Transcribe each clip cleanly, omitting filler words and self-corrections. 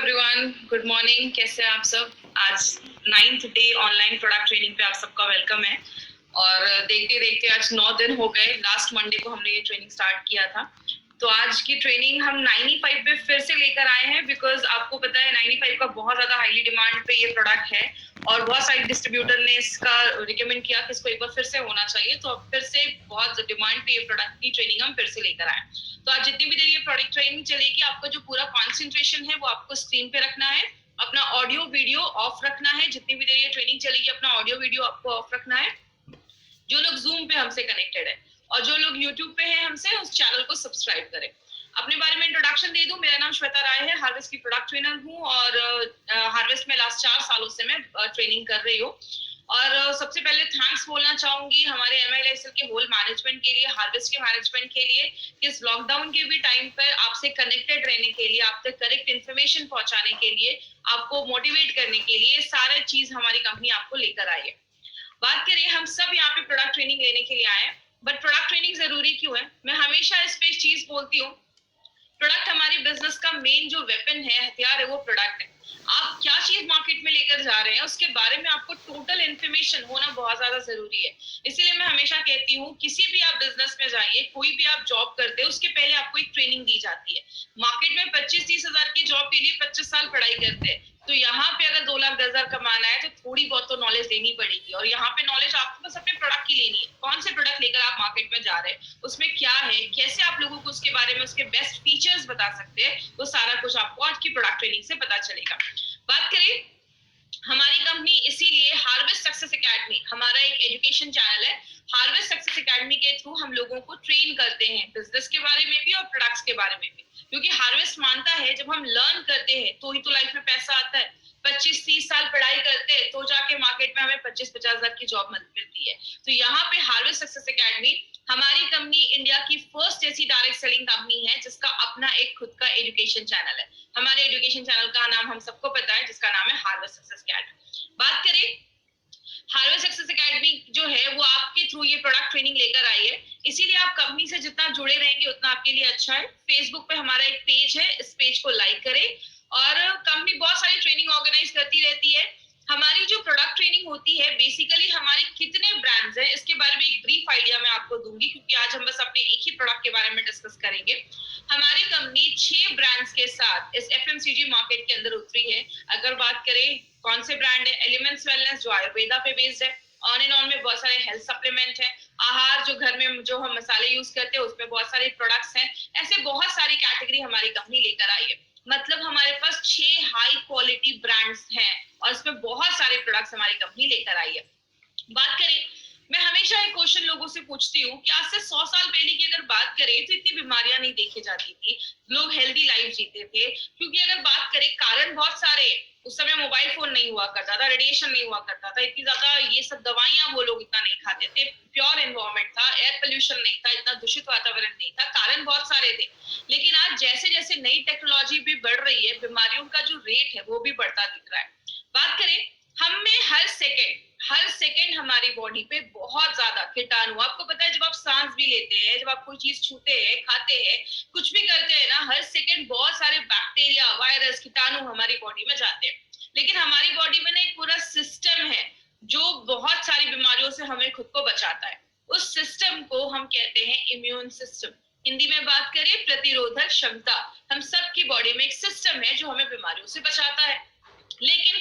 Everyone, good morning. कैसे हैं आप सब? आज 9th day online product training पे आप सबका वेलकम है। और देखते देखते आज 9 दिन हो गए। लास्ट मंडे को हमने ये ट्रेनिंग स्टार्ट किया था। तो आज की ट्रेनिंग हम 95 पे फिर से लेकर आए हैं, बिकॉज आपको पता है 95 का बहुत ज्यादा हाईली डिमांड पे ये प्रोडक्ट है और बहुत सारे डिस्ट्रीब्यूटर ने इसका रिकमेंड किया कि इसको एक बार फिर से होना चाहिए। तो अब फिर से बहुत डिमांड पे ये प्रोडक्ट की ट्रेनिंग हम फिर से लेकर आए। तो आज जितनी भी देर ये प्रोडक्ट ट्रेनिंग चलेगी, आपका जो पूरा कॉन्सेंट्रेशन है वो आपको स्क्रीन पे रखना है, अपना ऑडियो वीडियो ऑफ रखना है। जितनी भी देर ये ट्रेनिंग चलेगी अपना ऑडियो वीडियो आपको ऑफ रखना है। जो लोग जूम पे हमसे कनेक्टेड है और जो लोग यूट्यूब पे है हमसे, उस चैनल को सब्सक्राइब करें। अपने बारे में इंट्रोडक्शन दे दूं, मेरा नाम श्वेता राय है, हार्वेस्ट की प्रोडक्ट ट्रेनर हूं और हार्वेस्ट में लास्ट 4 सालों से मैं ट्रेनिंग कर रही हूँ। और सबसे पहले थैंक्स बोलना चाहूंगी हमारे MILSL के होल मैनेजमेंट के लिए, हार्वेस्ट के मैनेजमेंट के लिए, कि इस लॉकडाउन के भी टाइम पर आपसे कनेक्टेड रहने के लिए, आप तक करेक्ट इन्फॉर्मेशन पहुंचाने के लिए, आपको मोटिवेट करने के लिए सारे चीज हमारी कंपनी आपको लेकर आई है। बात करें, हम सब यहाँ पे प्रोडक्ट ट्रेनिंग लेने के लिए आए हैं, बट प्रोडक्ट ट्रेनिंग जरूरी क्यों है? मैं हमेशा इस पे चीज बोलती हूँ, प्रोडक्ट हमारी बिजनेस का मेन जो वेपन है, हथियार है, वो प्रोडक्ट है। आप क्या चीज मार्केट में लेकर जा रहे हैं उसके बारे में आपको टोटल इन्फॉर्मेशन होना बहुत ज्यादा जरूरी है। इसीलिए मैं हमेशा कहती हूँ, किसी भी आप बिजनेस में जाइए, कोई भी आप जॉब करते हैं, उसके पहले आपको एक ट्रेनिंग दी जाती है। मार्केट में 25-30 हजार की जॉब के लिए 25 साल पढ़ाई करते हैं। तो यहाँ पे अगर 2,10,000 कमाना है तो थोड़ी बहुत तो नॉलेज लेनी पड़ेगी। और यहाँ पे नॉलेज आपको बस अपने प्रोडक्ट की लेनी है। कौन से प्रोडक्ट लेकर आप मार्केट में जा रहे हैं, उसमें क्या है, कैसे आप लोगों को उसके बारे में उसके बेस्ट फीचर्स बता सकते हैं, वो सारा कुछ आपको आज की प्रोडक्ट ट्रेनिंग से पता चलेगा। बात करें हमारी कंपनी, इसीलिए हार्वेस्ट सक्सेस एकेडमी हमारा एक एजुकेशन चैनल है। हार्वेस्ट सक्सेस एकेडमी के थ्रू हम लोगों को ट्रेन करते हैं बिजनेस के बारे में भी और प्रोडक्ट्स के बारे में भी, क्योंकि हार्वेस्ट मानता है जब हम लर्न करते हैं तो ही तो लाइफ में पैसा आता है। 25-30 साल पढ़ाई करते हैं तो जाके मार्केट में हमें 25-50 हजार की जॉब मिलती है। तो यहाँ पे हार्वेस्ट सक्सेस एकेडमी हमारी कंपनी इंडिया की फर्स्ट ऐसी डायरेक्ट सेलिंग कंपनी है जिसका अपना एक खुद का एजुकेशन चैनल है। हमारे एजुकेशन चैनल का नाम हम सबको पता है, जिसका नाम है हार्वेस्ट सक्सेस एकेडमी। बात करें, हार्वेस्ट सक्सेस एकेडमी जो है वो आपके थ्रू ये प्रोडक्ट ट्रेनिंग लेकर आई है, इसीलिए आप कंपनी से जितना जुड़े रहेंगे उतना आपके लिए अच्छा है। फेसबुक पे हमारा एक पेज है, इस पेज को लाइक करें। और कंपनी बहुत सारी ट्रेनिंग ऑर्गेनाइज करती रहती है। हमारी जो प्रोडक्ट ट्रेनिंग होती है, बेसिकली हमारे कितने ब्रांड्स हैं इसके बारे में एक ब्रीफ आइडिया मैं आपको दूंगी, क्योंकि आज हम बस अपने एक ही प्रोडक्ट के बारे में डिस्कस करेंगे। हमारी कंपनी 6 ब्रांड्स के साथ इस FMCG मार्केट के अंदर उतरी है। अगर बात करें कौन से ब्रांड है, एलिमेंट्स वेलनेस जो आयुर्वेदा पे बेस्ड है, ऑन एंड ऑन में बहुत सारे हेल्थ सप्लीमेंट है, आहार जो घर में जो हम मसाले यूज करते हैं उसमें बहुत सारे प्रोडक्ट्स हैं। ऐसे बहुत सारी कैटेगरी हमारी कंपनी लेकर आई है। मतलब हमारे पास 6 हाई क्वालिटी ब्रांड्स हैं और इसमें बहुत सारे प्रोडक्ट्स हमारी कंपनी लेकर आई है। बात करें, मैं हमेशा एक क्वेश्चन लोगों से पूछती हूँ कि आज से 100 साल पहले की अगर बात करें तो इतनी बीमारियां नहीं देखी जाती थी, लोग हेल्दी लाइफ जीते थे। क्योंकि अगर बात करें, कारण बहुत सारे, उस समय मोबाइल फोन नहीं हुआ करता था, रेडिएशन नहीं हुआ करता था, इतनी ज्यादा ये सब दवाइयां वो लोग इतना नहीं खाते थे, प्योर एनवायरमेंट था, एयर पोल्यूशन नहीं था, इतना दूषित वातावरण नहीं था, कारण बहुत सारे थे। लेकिन आज जैसे जैसे नई टेक्नोलॉजी भी बढ़ रही है, बीमारियों का जो रेट है वो भी बढ़ता दिख रहा है। बात करें, हमें हर सेकेंड हमारी बॉडी पे बहुत ज्यादा कीटाणु, आपको पता है जब आप सांस भी लेते हैं, जब आप कोई चीज छूते हैं, खाते हैं, कुछ भी करते हैं ना, हर सेकेंड बहुत सारे बैक्टीरिया, वायरस, कीटाणु हमारी बॉडी में जाते हैं। लेकिन हमारी बॉडी में ना एक पूरा सिस्टम है जो बहुत सारी बीमारियों से हमें खुद को बचाता है। उस सिस्टम को हम कहते हैं इम्यून सिस्टम। हिंदी में बात करें, प्रतिरोधक क्षमता। हम सबकी बॉडी में एक सिस्टम है जो हमें बीमारियों से बचाता है। लेकिन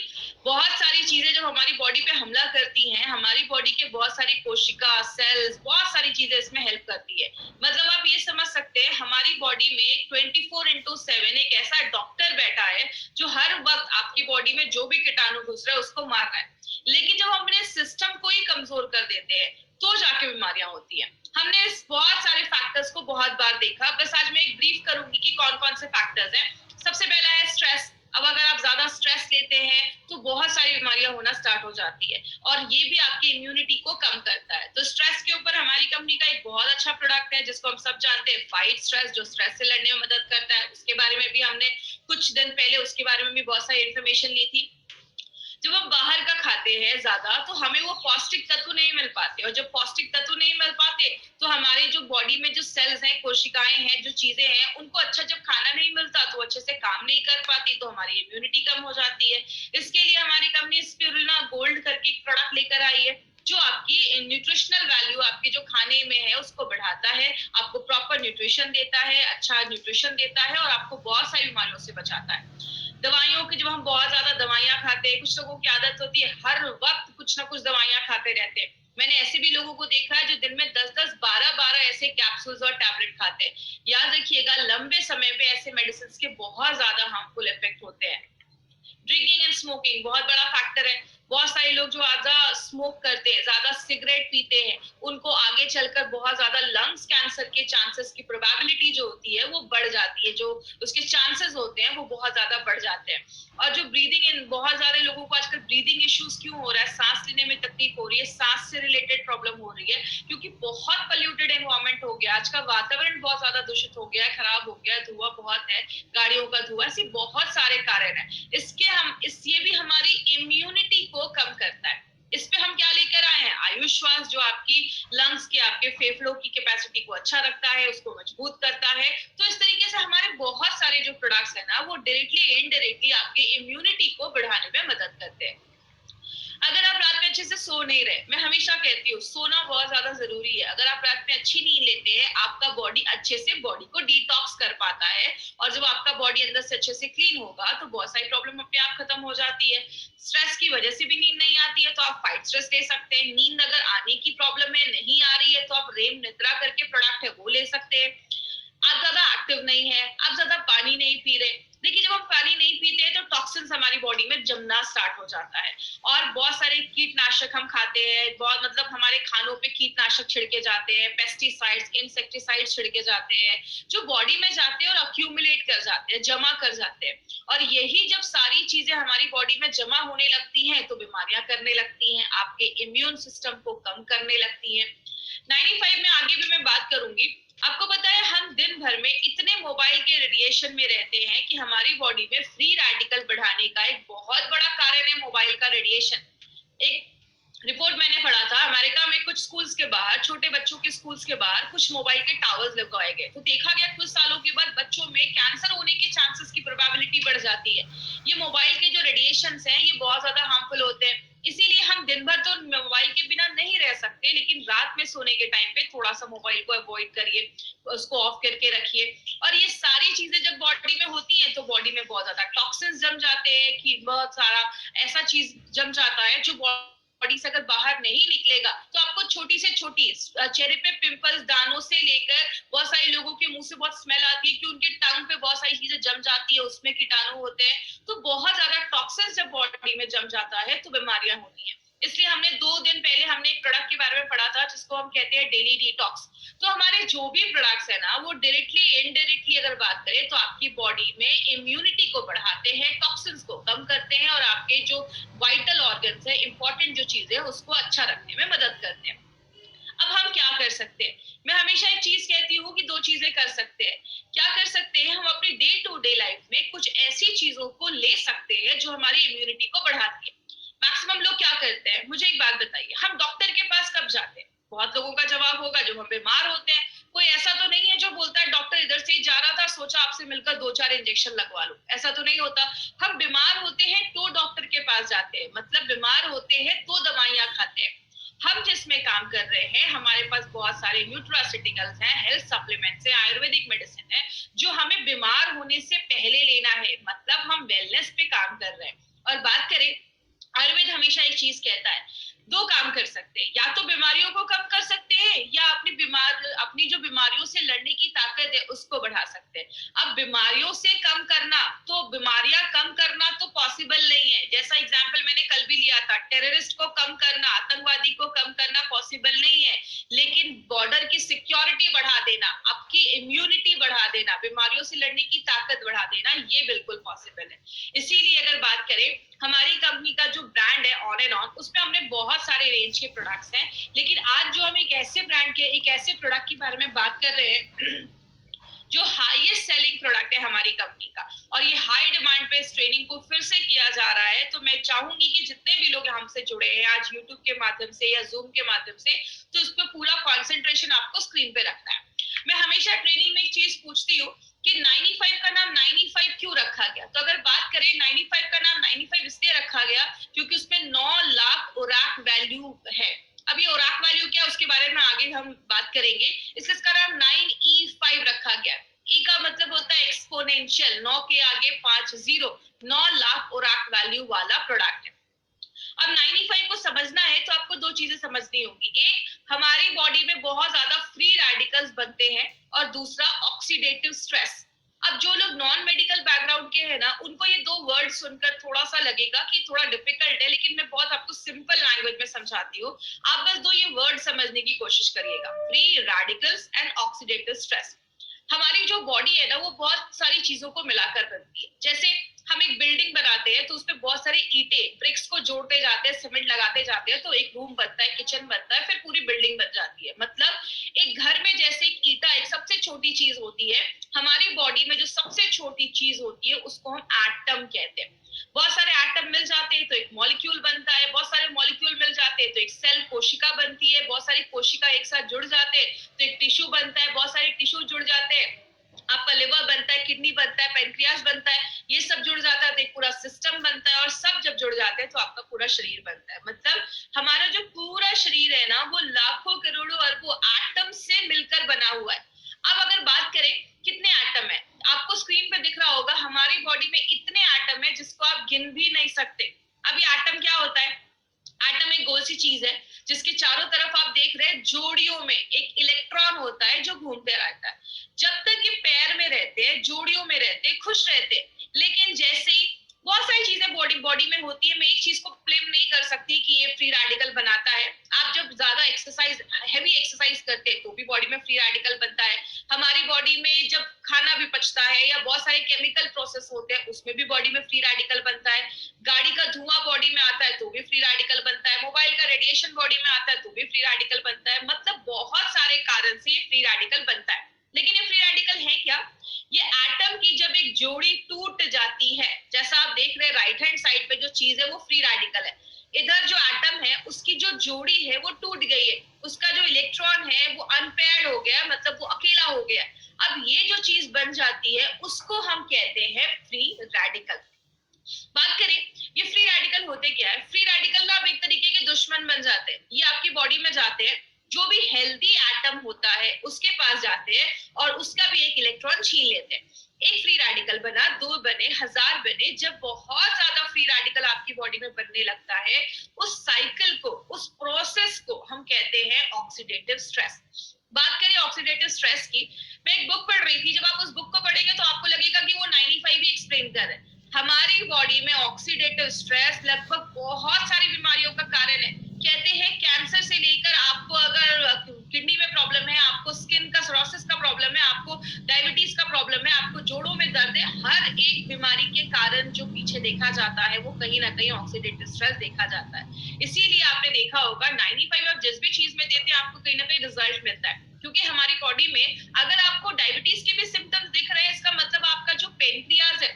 बहुत सारी चीजें जब हमारी बॉडी पे हमला करती हैं, हमारी बॉडी के बहुत सारी कोशिका, सेल्स, बहुत सारी चीजें इसमें हेल्प करती है। मतलब आप ये समझ सकते हैं, हमारी बॉडी में 24/7 एक ऐसा डॉक्टर बैठा है जो हर वक्त आपकी बॉडी में जो भी कीटाणु घुस रहा है उसको मार रहा है। लेकिन जब हम अपने सिस्टम को ही कमजोर कर देते हैं तो जाके बीमारियां होती है। हमने इस बहुत सारे फैक्टर्स को बहुत बार देखा। बस आज मैं एक ब्रीफ करूंगी कि कौन कौन से फैक्टर्स हैं। सबसे पहला है स्ट्रेस। अब अगर आप ज्यादा स्ट्रेस लेते हैं तो बहुत सारी बीमारियां होना स्टार्ट हो जाती है और ये भी आपकी इम्यूनिटी को कम करता है। तो स्ट्रेस के ऊपर हमारी कंपनी का एक बहुत अच्छा प्रोडक्ट है जिसको हम सब जानते हैं, फाइट स्ट्रेस, जो स्ट्रेस से लड़ने में मदद करता है। उसके बारे में भी हमने कुछ दिन पहले उसके बारे में भी बहुत सारी इन्फॉर्मेशन ली थी। जब हम बाहर का खाते हैं ज्यादा तो हमें वो पौष्टिक तत्व नहीं मिल पाते, और जब पौष्टिक तत्व नहीं मिल पाते तो हमारे जो बॉडी में जो सेल्स हैं, कोशिकाएं हैं, जो चीजें हैं, उनको अच्छा जब खाना नहीं मिलता तो अच्छे से काम नहीं कर पाती, तो हमारी इम्यूनिटी कम हो जाती है। इसके लिए हमारी कंपनी स्पिरुलिना गोल्ड करके एक प्रोडक्ट लेकर आई है जो आपकी न्यूट्रिशनल वैल्यू आपके जो खाने में है उसको बढ़ाता है, आपको प्रॉपर न्यूट्रिशन देता है, अच्छा न्यूट्रिशन देता है और आपको बहुत सारी बीमारियों से बचाता है। दवाइयों की, जब हम बहुत ज्यादा दवाइयां खाते हैं, कुछ लोगों की आदत होती है हर वक्त कुछ ना कुछ दवाइयां खाते रहते हैं। मैंने ऐसे भी लोगों को देखा है जो दिन में 10-10, 12-12 ऐसे कैप्सूल्स और टैबलेट खाते हैं। याद रखिएगा, लंबे समय पे ऐसे मेडिसिन के बहुत ज्यादा हार्मफुल इफेक्ट होते हैं। ड्रिंकिंग एंड स्मोकिंग बहुत बड़ा फैक्टर है। बहुत सारे लोग जो ज्यादा स्मोक करते हैं, ज्यादा सिगरेट पीते हैं, उनको आगे चलकर बहुत ज्यादा लंग्स कैंसर के चांसेस की प्रोबेबिलिटी जो होती है वो बढ़ जाती है, जो उसके चांसेस होते हैं वो बहुत ज्यादा बढ़ जाते हैं। और जो ब्रीदिंग इन, बहुत सारे लोगों को आजकल ब्रीदिंग इश्यूज क्यों हो रहा है, सांस लेने में तकलीफ हो रही है, सांस से रिलेटेड प्रॉब्लम हो रही है, क्योंकि बहुत पोल्यूटेड एनवायरमेंट हो गया, आज का वातावरण बहुत ज्यादा दूषित हो गया है, खराब हो गया है, धुआं बहुत है, गाड़ियों का धुआं, ऐसे बहुत सारे कारण है। ये भी हमारी इम्यूनिटी को कम करता है। इस पे हम क्या लेकर आए हैं, आयुष श्वास, जो आपकी लंग्स के, आपके फेफड़ों की कैपेसिटी को अच्छा रखता है, उसको मजबूत करता है। तो इस तरीके से हमारे बहुत सारे जो प्रोडक्ट्स है ना, वो डायरेक्टली इनडायरेक्टली आपके इम्यूनिटी को बढ़ाने में मदद करते हैं। अगर आप रात में अच्छे से सो नहीं रहे, मैं हमेशा कहती हूँ सोना बहुत ज्यादा जरूरी है। अगर आप रात में अच्छी नींद लेते हैं, आपका बॉडी अच्छे से बॉडी को डिटॉक्स कर पाता है, और जब आपका बॉडी अंदर से अच्छे से क्लीन होगा तो बहुत सारी प्रॉब्लम अपने आप खत्म हो जाती है। स्ट्रेस की वजह से भी नींद नहीं आती है तो आप फाइट स्ट्रेस ले सकते हैं। नींद अगर आने की प्रॉब्लम है, नहीं आ रही है, तो आप रेम निद्रा करके प्रोडक्ट है वो ले सकते हैं। आप ज्यादा एक्टिव नहीं है, आप ज्यादा पानी नहीं पी रहे, देखिए जब हम पानी नहीं पीते हैं तो टॉक्सिन्स हमारी बॉडी में जमना स्टार्ट हो जाता है, और बहुत सारे कीटनाशक हम खाते हैं, बहुत मतलब हमारे खानों पे कीटनाशक छिड़के जाते हैं, पेस्टिसाइड्स, इंसेक्टिसाइड्स छिड़के जाते हैं, जो बॉडी में जाते हैं और अक्यूमुलेट कर जाते हैं, जमा कर जाते हैं। और यही जब सारी चीजें हमारी बॉडी में जमा होने लगती हैं तो बीमारियां करने लगती हैं, आपके इम्यून सिस्टम को कम करने लगती हैं। 95 में आगे भी मैं बात करूंगी। आपको पता है हम दिन भर में इतने मोबाइल के रेडिएशन में रहते हैं कि हमारी बॉडी में फ्री रेडिकल बढ़ाने का एक बहुत बड़ा कारण है मोबाइल का रेडिएशन। एक रिपोर्ट मैंने पढ़ा था, अमेरिका में कुछ स्कूल्स के बाहर, छोटे बच्चों के स्कूल्स के बाहर कुछ मोबाइल के टावर्स लगवाए गए, तो देखा गया कुछ सालों के बाद बच्चों में कैंसर होने के चांसेस की प्रोबेबिलिटी बढ़ जाती है। ये मोबाइल के जो रेडिएशंस हैं ये बहुत ज्यादा हार्मफुल होते हैं। इसीलिए हम दिन भर तो मोबाइल के बिना नहीं रह सकते, लेकिन रात में सोने के टाइम पे थोड़ा सा मोबाइल को अवॉइड करिए, उसको ऑफ करके रखिए। और ये सारी चीजें जब बॉडी में होती हैं तो बॉडी में बहुत ज्यादा टॉक्सिन्स जम जाते हैं, कि बहुत सारा ऐसा चीज जम जाता है जो बॉडी से अगर बाहर नहीं निकलेगा तो आपको छोटी से छोटी चेहरे पे पिंपल्स, दानों से लेकर, बहुत सारे लोगों के मुंह से बहुत स्मेल आती है कि उनके टंग पे बहुत सारी चीजें जम जाती है, उसमें कीटाणु होते हैं। तो बहुत ज्यादा टॉक्सिन्स जब बॉडी में जम जाता है तो बीमारियां होती हैं। इसलिए हमने 2 दिन पहले हमने एक प्रोडक्ट के बारे में पढ़ा था जिसको हम कहते हैं डेली डिटॉक्स। तो हमारे जो भी प्रोडक्ट्स है ना, वो डायरेक्टली इनडायरेक्टली अगर बात करें तो आपकी बॉडी में इम्यूनिटी को बढ़ाते हैं, टॉक्सिन्स को कम करते हैं, और आपके जो वाइटल ऑर्गन्स है, इंपॉर्टेंट जो चीजें है, उसको अच्छा रखने में मदद करते हैं। अब हम क्या कर सकते हैं, मैं हमेशा एक चीज कहती हूँ कि 2 चीजें कर सकते हैं। क्या कर सकते हैं, हम अपनी डे टू डे लाइफ में कुछ ऐसी चीजों को ले सकते हैं जो हमारी इम्यूनिटी को बढ़ाती है। मैक्सिमम लोग क्या करते हैं, मुझे एक बात बताइए, हम डॉक्टर के पास कब जाते हैं? बहुत लोगों का जवाब होगा जब हम बीमार होते हैं। कोई ऐसा तो नहीं है जो बोलता है डॉक्टर इधर से ही जा रहा था, सोचा आपसे मिलकर 2-4 इंजेक्शन लगवा लो, ऐसा तो नहीं होता। हम बीमार होते हैं तो डॉक्टर के पास जाते हैं, मतलब बीमार होते हैं तो दवाइयां खाते हैं। हम जिसमें काम कर रहे हैं, हमारे पास बहुत सारे न्यूट्रास्यूटिकल्स हैं, हेल्थ सप्लीमेंट्स हैं, आयुर्वेदिक मेडिसिन है, जो हमें बीमार होने से पहले लेना है, मतलब हम वेलनेस पे काम कर रहे हैं। और बात करें, आयुर्वेद हमेशा एक चीज कहता है, 2 काम कर सकते हैं, या तो बीमारियों को कम कर सकते हैं, या अपनी जो बीमारियों से लड़ने की ताकत है उसको बढ़ा सकते हैं। अब बीमारियों से कम करना, तो बीमारियां कम करना तो पॉसिबल नहीं है। जैसा एग्जांपल मैंने कल भी लिया था, टेररिस्ट को कम करना, आतंकवादी को कम करना पॉसिबल नहीं है, लेकिन बॉर्डर की सिक्योरिटी बढ़ा देना, आपकी इम्यूनिटी बढ़ा देना, बीमारियों से लड़ने की ताकत बढ़ा देना, ये बिल्कुल पॉसिबल है। इसीलिए अगर बात करें, हमारी कंपनी का जो ब्रांड है ऑन एंड ऑन, उसमें हमने बहुत सारे रेंज के प्रोडक्ट्स हैं, लेकिन आज जो हम एक ऐसे ब्रांड के, एक ऐसे प्रोडक्ट के बारे में बात कर रहे हैं जो हाईएस्ट सेलिंग प्रोडक्ट है हमारी कंपनी का, और ये हाई डिमांड पे इस ट्रेनिंग को फिर से किया जा रहा है। तो मैं चाहूंगी कि जितने भी लोग हमसे जुड़े हैं आज यूट्यूब के माध्यम से या जूम के माध्यम से, तो इस पर पूरा कॉन्सेंट्रेशन आपको स्क्रीन पे रखना है। मैं हमेशा ट्रेनिंग में एक चीज पूछती हूँ कि 95 का नाम 95 क्यों रखा गया। तो अगर बात करें 95 का नाम 95 इसलिए रखा गया क्योंकि उसमें 9 लाख ओराक वैल्यू है। अब ये ओराक वैल्यू क्या है उसके बारे में आगे हम बात करेंगे। इसलिए इसका नाम 9E5 रखा गया। ई का मतलब होता है एक्सपोनेंशियल, 9 के आगे 5 जीरो, 9 लाख ओराक वैल्यू वाला प्रोडक्ट है। अब 95 को समझना है तो आपको दो चीजें समझनी होगी। एक, हमारी बॉडी में बहुत ज्यादा फ्री रेडिकल्स बनते हैं, और दूसरा ऑक्सीडेटिव स्ट्रेस। अब जो लोग नॉन मेडिकल बैकग्राउंड के हैं ना, उनको ये दो वर्ड सुनकर थोड़ा सा लगेगा कि थोड़ा डिफिकल्ट है, लेकिन मैं बहुत आपको सिंपल लैंग्वेज में समझाती हूँ। आप बस दो ये वर्ड समझने की कोशिश करिएगा, free radicals and oxidative stress. हमारी जो बॉडी है ना, वो बहुत सारी चीजों को मिलाकर बनती है। जैसे हम एक बिल्डिंग बनाते हैं तो उसपे बहुत सारे ईंटे ब्रिक्स को जोड़ते जाते हैं, सीमेंट लगाते जाते हैं, तो एक रूम बनता है, किचन बनता है, फिर पूरी बिल्डिंग बन जाती है। मतलब एक घर में जैसे एक ईंटा एक सबसे छोटी चीज होती है, हमारी बॉडी में जो सबसे छोटी चीज होती है उसको हम एटम कहते हैं। बहुत सारे एटम मिल जाते हैं तो एक मॉलिक्यूल बनता है, बहुत सारे मॉलिक्यूल मिल जाते हैं तो एक सेल कोशिका बनती है, बहुत सारी कोशिका एक साथ जुड़ जाते हैं तो एक टिश्यू बनता है, बहुत सारे टिश्यू जुड़ जाते हैं, आपका लिवर बनता है, किडनी बनता है, पेनक्रियास बनता है, ये सब जुड़ जाता है तो एक पूरा सिस्टम बनता है, और सब जब जुड़ जाते हैं तो आपका पूरा शरीर बनता है। मतलब हमारा जो पूरा शरीर है ना, वो लाखों करोड़ों अरबों एटम से मिलकर बना हुआ है। अब अगर बात करें कितने एटम है, आपको स्क्रीन पे दिख रहा होगा हमारी बॉडी में इतने एटम है जिसको आप गिन भी नहीं सकते। अब ये एटम क्या होता है? एटम एक गोल सी चीज है जिसके चारों तरफ आप देख रहे हैं जोड़ियों में एक इलेक्ट्रॉन होता है जो घूमते रहता है। जब तक ये पैर में रहते हैं, जोड़ियों में रहते हैं, खुश रहते हैं, लेकिन जैसे ही बहुत सारी चीजें बॉडी में होती है, मैं एक चीज को ब्लेम नहीं कर सकती कि ये फ्री रेडिकल बनाता है। आप जब ज्यादा एक्सरसाइज, हैवी एक्सरसाइज करते हैं तो भी बॉडी में फ्री रेडिकल बनता है। हमारी बॉडी में जब खाना भी पचता है या बहुत सारे केमिकल प्रोसेस होते हैं उसमें भी बॉडी में फ्री रेडिकल बनता है। गाड़ी का धुआं बॉडी में आता है तो भी फ्री रेडिकल बनता है, मोबाइल का रेडिएशन बॉडी में आता है तो भी फ्री रेडिकल बनता है। मतलब बहुत सारे कारण से ये फ्री रेडिकल बनता है। लेकिन ये फ्री रेडिकल है क्या? ये एटम की जब एक जोड़ी टूट जाती है, जैसा आप देख रहे हैं राइट हैंड साइड पे जो चीज है वो फ्री रेडिकल है। इधर जो एटम है उसकी जो जोड़ी है वो टूट गई है, उसका जो इलेक्ट्रॉन है वो अनपेयर्ड हो गया, मतलब वो अकेला हो गया। अब ये जो चीज बन जाती है उसको हम कहते हैं फ्री रेडिकल। बात करें ये फ्री रेडिकल होते क्या है? फ्री रेडिकल ना आप एक तरीके के दुश्मन बन जाते हैं। ये आपकी बॉडी में जाते हैं, जो भी हेल्दी एटम होता है उसके पास जाते हैं और उसका भी एक इलेक्ट्रॉन छीन लेते हैं। एक फ्री रेडिकल बना, दो बने, हजार बने। जब बहुत ज्यादा फ्री रेडिकल आपकी बॉडी में बनने लगता है, उस साइकिल को, उस प्रोसेस को हम कहते हैं ऑक्सीडेटिव स्ट्रेस। बात करें ऑक्सीडेटिव स्ट्रेस की, मैं एक बुक पढ़ रही थी। जब आप उस बुक को पढ़ेंगे तो आपको लगेगा कि वो 95 ही एक्सप्लेन कर रहे हैं। हमारी बॉडी में ऑक्सीडेटिव स्ट्रेस लगभग बहुत सारी बीमारियों का कारण है। कहते हैं कैंसर से लेकर आपको अगर किडनी में प्रॉब्लम है, आपको स्किन का सोरोसिस का प्रॉब्लम है, आपको डायबिटीज का प्रॉब्लम है, आपको जोड़ों में दर्द है, हर एक बीमारी के कारण जो पीछे देखा जाता है वो कहीं ना कहीं ऑक्सीडेटिव स्ट्रेस देखा जाता है। इसीलिए आपने देखा होगा 95 आप जिस भी चीज में देते हैं आपको कहीं ना कहीं रिजल्ट मिलता है। क्योंकि हमारी बॉडी में अगर आपको डायबिटीज के भी सिम्टम्स दिख रहे हैं, इसका मतलब आपका जो पेनक्रियाज है,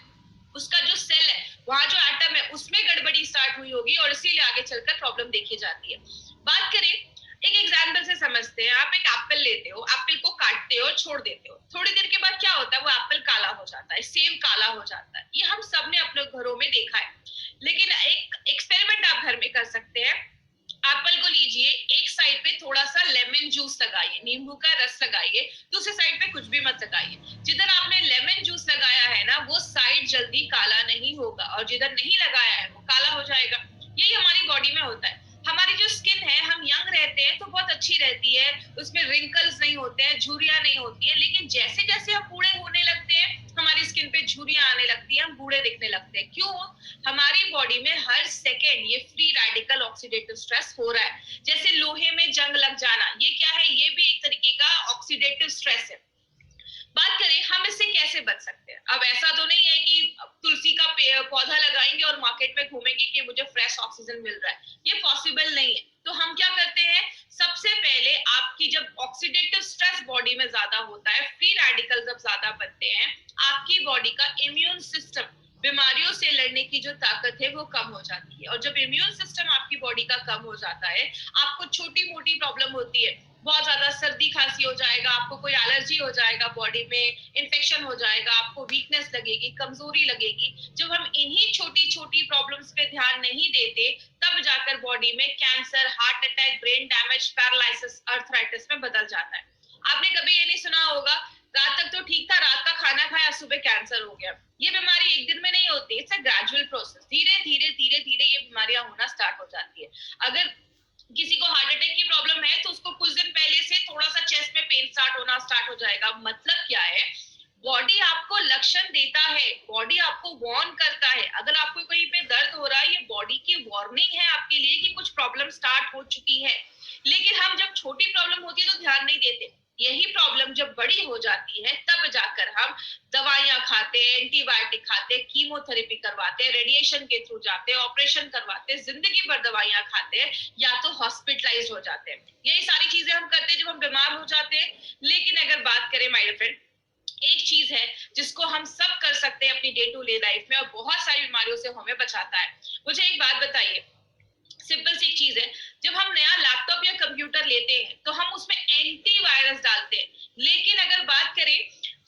उसका जो सेल है, वहां जो एटम है उसमें गड़बड़ी स्टार्ट हुई होगी और इसीलिए आगे चलकर प्रॉब्लम देखी जाती है। बात करें एक एग्जांपल से समझते हैं। आप एक एप्पल लेते हो, एप्पल को काटते हो, छोड़ देते हो, थोड़ी देर के बाद क्या होता है? वो एप्पल काला हो जाता है, सेब काला हो जाता है। ये हम सब ने अपने घरों में देखा है। लेकिन एक एक्सपेरिमेंट आप घर में कर सकते हैं। एप्पल को लीजिए, एक साइड पे थोड़ा सा लेमन जूस लगाइए, नींबू का रस लगाइए, दूसरी साइड पे कुछ भी मत लगाइए। जिधर आपने लेमन जूस लगाया है ना, वो साइड जल्दी काला नहीं होगा, और जिधर नहीं लगाया है वो काला हो जाएगा। यही हमारी बॉडी में होता है। हमारी जो स्किन है, हम यंग रहते हैं तो बहुत अच्छी रहती है, उसमें रिंकल्स नहीं होते हैं, झुर्रियां नहीं होती है। लेकिन जैसे जैसे हम बूढ़े होने लगते हैं, हमारी स्किन पे झुर्रियां आने लगती है, हम बूढ़े दिखने लगते हैं। क्यों? हमारी बॉडी में हर सेकेंड ये फ्री रेडिकल ऑक्सीडेटिव स्ट्रेस हो रहा है। जैसे लोहे में जंग लग जाना, ये क्या है? ये भी एक तरीके का ऑक्सीडेटिव स्ट्रेस है। बात करें हम इससे कैसे बच सकते हैं। अब ऐसा तो नहीं है कि तुलसी का पौधा लगाएंगे और मार्केट में घूमेंगे कि मुझे फ्रेश ऑक्सीजन मिल रहा है, ये पॉसिबल नहीं है। तो हम क्या करते हैं? सबसे पहले आप आपकी जब ऑक्सीडेटिव स्ट्रेस बॉडी में ज्यादा होता है, फ्री रेडिकल जब ज्यादा बनते हैं, आपकी बॉडी का इम्यून सिस्टम, बीमारियों से लड़ने की जो ताकत है वो कम हो जाती है। और जब इम्यून सिस्टम आपकी बॉडी का कम हो जाता है, आपको छोटी मोटी प्रॉब्लम होती है, बहुत ज्यादा सर्दी खांसी हो जाएगा, आपको कोई एलर्जी हो जाएगा, बॉडी में इन्फेक्शन हो जाएगा, आपको वीकनेस लगेगी, कमजोरी लगेगी। जब हम इन्हीं छोटी छोटी प्रॉब्लम्स पे ध्यान नहीं देते, तब जाकर बॉडी में cancer, heart attack, brain damage, paralysis, arthritis में बदल जाता है। आपने कभी ये नहीं सुना होगा, रात तक तो ठीक था, रात का खाना खाया, सुबह कैंसर हो गया। ये बीमारी एक दिन में नहीं होती, इट्स अ ग्रेजुअल प्रोसेस। धीरे धीरे धीरे धीरे ये बीमारियां होना स्टार्ट हो जाती है। अगर किसी को हार्ट अटैक की प्रॉब्लम है तो उसको कुछ दिन पहले से थोड़ा सा चेस्ट में पेन होना स्टार्ट हो जाएगा। मतलब क्या है, बॉडी आपको लक्षण देता है, बॉडी आपको वार्न करता है। अगर आपको कहीं पे दर्द हो रहा है, ये बॉडी की वार्निंग है आपके लिए कि कुछ प्रॉब्लम स्टार्ट हो चुकी है। लेकिन हम जब छोटी प्रॉब्लम होती है तो ध्यान नहीं देते, यही प्रॉब्लम जब बड़ी हो जाती है तब जाकर हम दवाइयां खाते, एंटीबायोटिक खाते, कीमोथेरेपी करवाते, रेडिएशन के थ्रू जाते, ऑपरेशन करवाते, जिंदगी भर दवाइयां खाते, या तो हॉस्पिटलाइज हो जाते हैं। यही सारी चीजें हम करते हैं जब हम बीमार हो जाते हैं। लेकिन अगर बात करें माय फ्रेंड, एक चीज है जिसको हम सब कर सकते हैं अपनी डे टू डे लाइफ में, और बहुत सारी बीमारियों से हमें बचाता है। मुझे एक बात बताइए, सिंपल सी चीज है, जब हम नया लैपटॉप या कंप्यूटर लेते हैं तो हम उसमें एंटीवायरस डालते हैं। लेकिन अगर बात करें,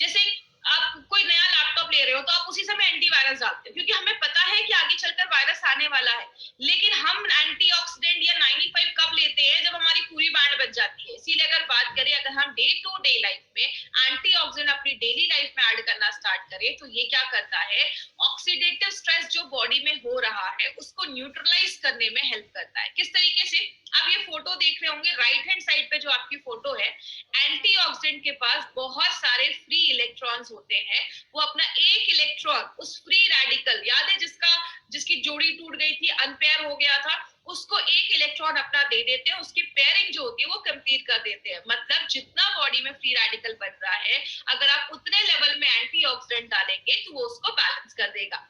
जैसे आप कोई नया लैपटॉप ले रहे हो तो आप उसी समय एंटीवायरस डालते हो, क्योंकि हमें पता है कि आगे चलकर वायरस आने वाला है। लेकिन हम एंटीऑक्सीडेंट या 95 कब लेते हैं, जब हमारी पूरी बैंड बच जाती है। इसीलिए अगर बात करें, अगर हम डे टू डे लाइफ में एंटीऑक्सीडेंट अपनी डेली लाइफ में ऐड करना स्टार्ट करें, तो ये क्या करता है, ऑक्सीडेटिव स्ट्रेस जो बॉडी में हो रहा है उसको न्यूट्रलाइज करने में हेल्प करता है। किस तरीके से, आप ये फोटो देख रहे होंगे, राइट हैंड साइड पे जो आपकी फोटो है, एंटीऑक्सीडेंट के पास बहुत सारे फ्री इलेक्ट्रॉन्स होते हैं। वो अपना एक इलेक्ट्रॉन उस फ्री रेडिकल, याद है जिसकी जोड़ी टूट गई थी, अनपेयर हो गया था, उसको एक इलेक्ट्रॉन अपना दे देते हैं, उसकी पेयरिंग जो होती है वो कंप्लीट कर देते हैं। मतलब जितना बॉडी में फ्री रेडिकल बन रहा है, अगर आप उतने लेवल में एंटीऑक्सीडेंट डालेंगे तो वो उसको बैलेंस कर देगा।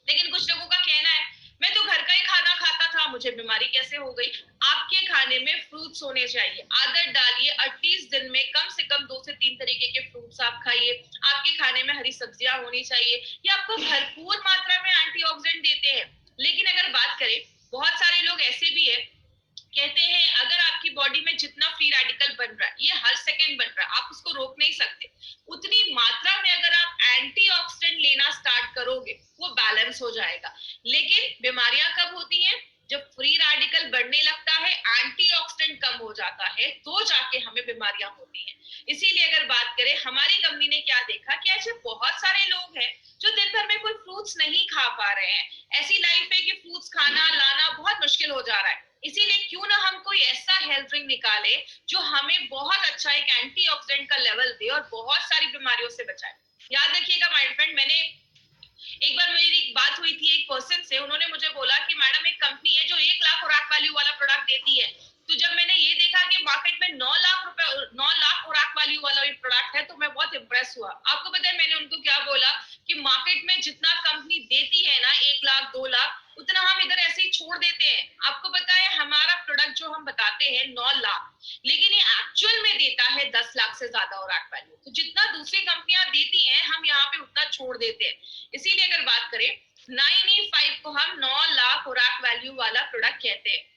लेकिन कुछ लोगों का कहना है, मैं तो घर का ही खाना खाता था, मुझे बीमारी कैसे हो गई। आपके खाने में फ्रूट्स होने चाहिए, आदत डालिए, एटलीस्ट दिन में कम से कम 2 से 3 तरीके के फ्रूट्स आप खाइए। आपके खाने में हरी सब्जियां होनी चाहिए, ये आपको भरपूर मात्रा में एंटीऑक्सीडेंट देते हैं। लेकिन अगर बात करें, बहुत सारे लोग ऐसे भी है, कहते हैं अगर आपकी बॉडी में जितना फ्री रेडिकल बन रहा है, ये हर सेकंड बन रहा है, आप उसको रोक नहीं सकते, उतनी मात्रा में अगर आप एंटीऑक्सीडेंट लेना स्टार्ट करोगे वो बैलेंस हो जाएगा। लेकिन बीमारियां कब होती हैं, जब फ्री रेडिकल बढ़ने लगता है, एंटीऑक्सीडेंट कम हो जाता है, तो जाके हमें बीमारियां होती हैं। इसीलिए अगर बात करें, हमारी कंपनी ने क्या देखा कि ऐसे बहुत सारे लोग हैं जो दिन भर में कोई फ्रूट्स नहीं खा पा रहे हैं। ऐसी लाइफ है कि फ्रूट्स खाना लाना बहुत मुश्किल हो जा रहा है। इसीलिए क्यों ना हम कोई ऐसा हेल्थ ड्रिंक निकाले जो हमें बहुत अच्छा एक एंटीऑक्सीडेंट का लेवल दे और बहुत सारी बीमारियों से बचाए। याद रखिएगा माय फ्रेंड, मैंने एक बार मेरी बात हुई थी एक पर्सन से, उन्होंने मुझे बोला कि मैडम एक कंपनी है जो 1 लाख खुराक वैल्यू वाला प्रोडक्ट देती है। तो जब मैंने ये देखा कि मार्केट में 9 लाख खुराक वैल्यू वाला ये प्रोडक्ट है, तो मैं बहुत इंप्रेस हुआ। आपको पता है मैंने उनको क्या बोला कि मार्केट में जितना कंपनी देती है ना, 1 लाख 2 लाख, उतना हम इधर ऐसे ही छोड़ देते हैं। आपको पता है हमारा प्रोडक्ट जो हम बताते हैं 9 लाख, लेकिन ये एक्चुअल में देता है 10 लाख से ज्यादा खुराक वैल्यू। तो जितना दूसरी कंपनियां देती हैं, हम यहाँ पे उतना छोड़ देते हैं। इसीलिए अगर बात करें, 9E5 को हम 9 लाख खुराक वैल्यू वाला प्रोडक्ट कहते हैं।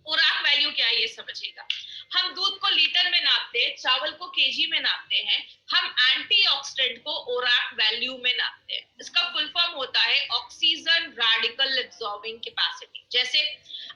खुराक वैल्यू क्या है ये समझिएगा। हम दूध को लीटर में नापते हैं, चावल को केजी में नापते हैं, हम एंटीऑक्सीडेंट को ओराक वैल्यू में नापते हैं। इसका फुल फॉर्म होता है ऑक्सीजन रेडिकल एब्सॉर्बिंग कैपेसिटी। जैसे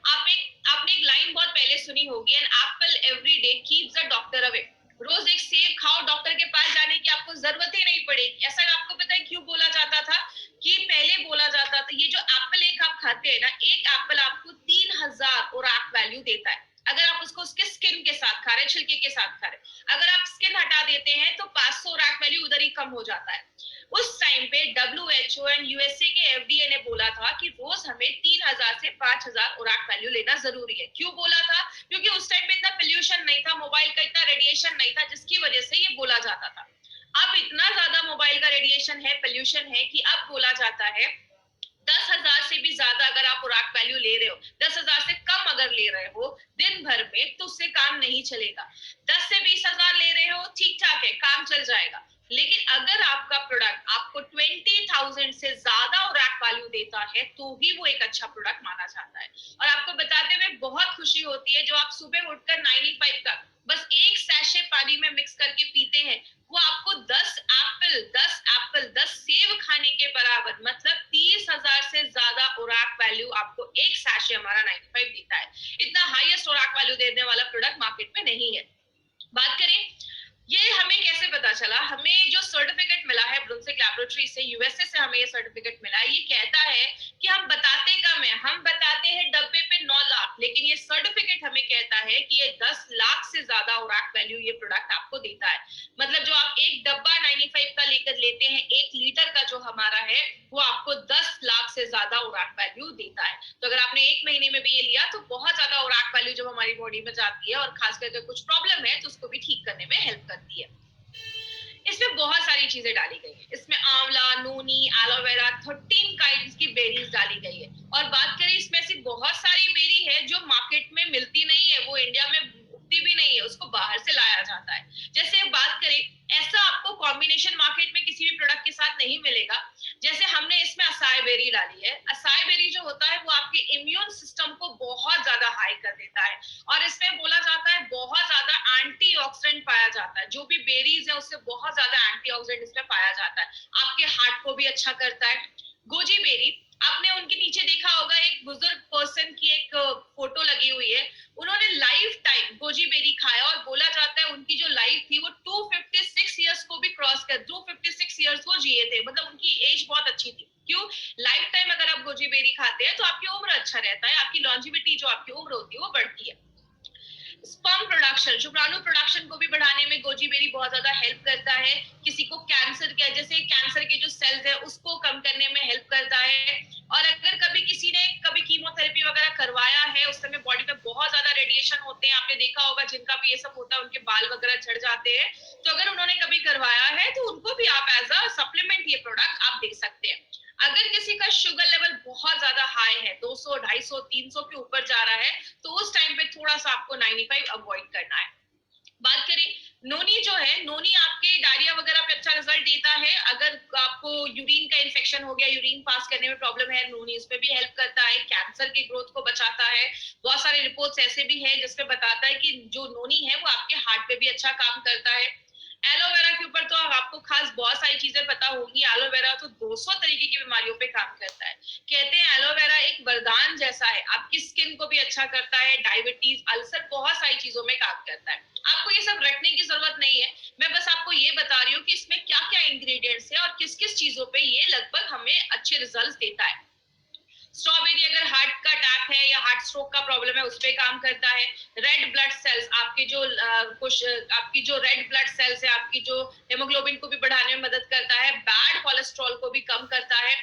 आपने एक लाइन बहुत पहले सुनी होगी, an apple every day keeps a doctor away. रोज एक सेब खाओ, डॉक्टर के पास जाने की आपको जरूरत ही नहीं पड़ेगी। ऐसा आपको पता है क्यों बोला जाता था? कि पहले बोला जाता था ये जो एप्पल एक आप खाते हैं ना, एक एप्पल आपको 3000 ओराक वैल्यू देता है। अगर आप उसको उसके स्किन के साथ खा रहे, छिलके के साथ खा रहे, अगर आप स्किन हटा देते हैं तो 500 ओराक वैल्यू उधर ही कम हो जाता है। उस टाइम पे WHO एंड यूएसए के FDA ने बोला था कि रोज हमें 3000 से 5000 ओराक वैल्यू लेना जरूरी है। क्यों बोला था? क्योंकि उस टाइम पे इतना पोल्यूशन नहीं था, मोबाइल का इतना रेडिएशन नहीं था, जिसकी वजह से ये बोला जाता था। अब इतना ज्यादा मोबाइल का रेडिएशन है, पोल्यूशन है, कि अब बोला जाता है 10,000 से भी ज्यादा अगर आप उराक वैल्यू ले रहे हो, 10,000 से कम अगर ले रहे हो दिन भर में, तो उससे काम नहीं चलेगा। 10 से 20,000 ले रहे हो, ठीक ठाक है, काम चल जाएगा। लेकिन अगर आपका प्रोडक्ट आपको 20,000 से ज्यादा उराक वैल्यू देता है, तो ही वो एक अच्छा प्रोडक्ट माना जाता है। और आपको बताते हुए बहुत खुशी होती है, जो आप सुबह उठकर 95 का बस एक सैशे पानी में मिक्स करके पीते हैं, वो आपको 10 सेब खाने के बराबर, मतलब 30,000 से ज्यादा उराक वैल्यू आपको एक सैशे हमारा 95 देता है। इतना हाईएस्ट उराक वैल्यू देने वाला प्रोडक्ट मार्केट में नहीं है। बात करें ये हमें कैसे पता चला, हमें जो सर्टिफिकेट मिला है ब्रुंसविक लैबोरेटरी से, यूएसए से हमें ये सर्टिफिकेट मिला है, ये कहता है कि हम बताते कम है, हम बताते हैं डब्बे पे 9 लाख, लेकिन ये सर्टिफिकेट हमें कहता है कि ये 10 लाख से ज्यादा उराक वैल्यू ये प्रोडक्ट आपको देता है। मतलब जो आप एक डब्बा 95 का लेकर लेते हैं, 1 लीटर का जो हमारा है, वो आपको 10 लाख से ज्यादा उराक वैल्यू देता है। तो अगर आपने 1 महीने में भी ये लिया, तो बहुत ज्यादा उराक वैल्यू जब हमारी बॉडी में जाती है, और खास करके कुछ प्रॉब्लम है, तो उसको भी ठीक करने में हेल्प करती है। इसमें बहुत सारी चीजें डाली गई है, इसमें आंवला, नोनी, एलोवेरा, 13 काइंड्स की बेरीज डाली गई है। और बात करें, इसमें से बहुत सारी बेरी है जो मार्केट में मिलती नहीं है, वो इंडिया में उगती भी नहीं है, उसको बाहर से लाया जाता है। जैसे बात करें, ऐसा आपको कॉम्बिनेशन मार्केट में किसी भी प्रोडक्ट के साथ नहीं मिलेगा। जैसे हमने इसमें असाई बेरी डाली है। असाई बेरी जो होता है, वो आपके इम्यून सिस्टम को बहुत ज्यादा हाई कर देता है, और इसमें बोला जाता है बहुत ज्यादा एंटीऑक्सीडेंट पाया जाता है। जो भी बेरीज है, उससे बहुत ज्यादा एंटीऑक्सीडेंट इसमें पाया जाता है, आपके हार्ट को भी अच्छा करता है। गोजी बेरी, आपने उनके नीचे देखा होगा, एक बुजुर्ग पर्सन की एक फोटो लगी हुई है, उन्होंने लाइफ टाइम गोजी बेरी खाया, और बोला जाता है उनकी जो लाइफ थी वो 256 ईयर्स को भी क्रॉस कर, 256 ईयर्स वो जिए थे, मतलब उनकी एज बहुत अच्छी थी। क्यों? लाइफ टाइम अगर आप गोजी बेरी खाते हैं, तो आपकी उम्र अच्छा रहता है, आपकी लॉन्जिविटी जो आपकी उम्र होती है वो बढ़ती है। स्पर्म प्रोडक्शन, शुक्राणु प्रोडक्शन को भी बढ़ाने में गोजी बेरी बहुत ज्यादा हेल्प करता है। किसी को कैंसर के, जैसे कैंसर के जो सेल्स है, उसको कम करने में हेल्प करता है। और अगर कभी किसी ने कभी कीमोथेरेपी वगैरह करवाया है, उस समय बॉडी में बहुत ज्यादा रेडिएशन होते हैं, आपने देखा होगा जिनका भी ये सब होता है, उनके बाल वगैरह झड़ जाते हैं, तो अगर उन्होंने कभी करवाया है, तो उनको भी आप एज अ सप्लीमेंट ये प्रोडक्ट आप दे सकते हैं। अगर किसी का शुगर लेवल बहुत ज्यादा हाई है, 200, 250, 300 के ऊपर जा रहा है, तो उस टाइम पे थोड़ा सा आपको 95 अवॉइड करना है। बात करें, नोनी जो है, नोनी आपके डायरिया वगैरह पे अच्छा रिजल्ट देता है। अगर आपको यूरिन का इन्फेक्शन हो गया, यूरिन पास करने में प्रॉब्लम है, नोनी उसमें भी हेल्प करता है। कैंसर की ग्रोथ को बचाता है। बहुत सारे रिपोर्ट्स ऐसे भी हैं जिसमें बताता है कि जो नोनी है, वो आपके हार्ट पे भी अच्छा काम करता है। एलोवेरा के ऊपर तो आपको खास बहुत सारी चीजें पता होंगी। एलोवेरा तो 200 तरीके की बीमारियों पे काम करता है। कहते हैं एलोवेरा एक वरदान जैसा है, आपकी स्किन को भी अच्छा करता है, डायबिटीज, अल्सर, बहुत सारी चीजों में काम करता है। आपको ये सब रखने की जरूरत नहीं है, मैं बस आपको ये बता रही हूँ कि इसमें क्या क्या इंग्रेडिएंट्स है और किस किस चीजों पे ये लगभग हमें अच्छे रिजल्ट देता है। स्ट्रॉबेरी अगर हार्ट का अटैक है या हार्ट स्ट्रोक का प्रॉब्लम है, उस पे काम करता है। रेड ब्लड सेल्स, आपके जो आपकी जो रेड ब्लड सेल्स है, आपकी जो हेमोग्लोबिन को भी बढ़ाने में मदद करता है। बैड कोलेस्ट्रॉल को भी कम करता है।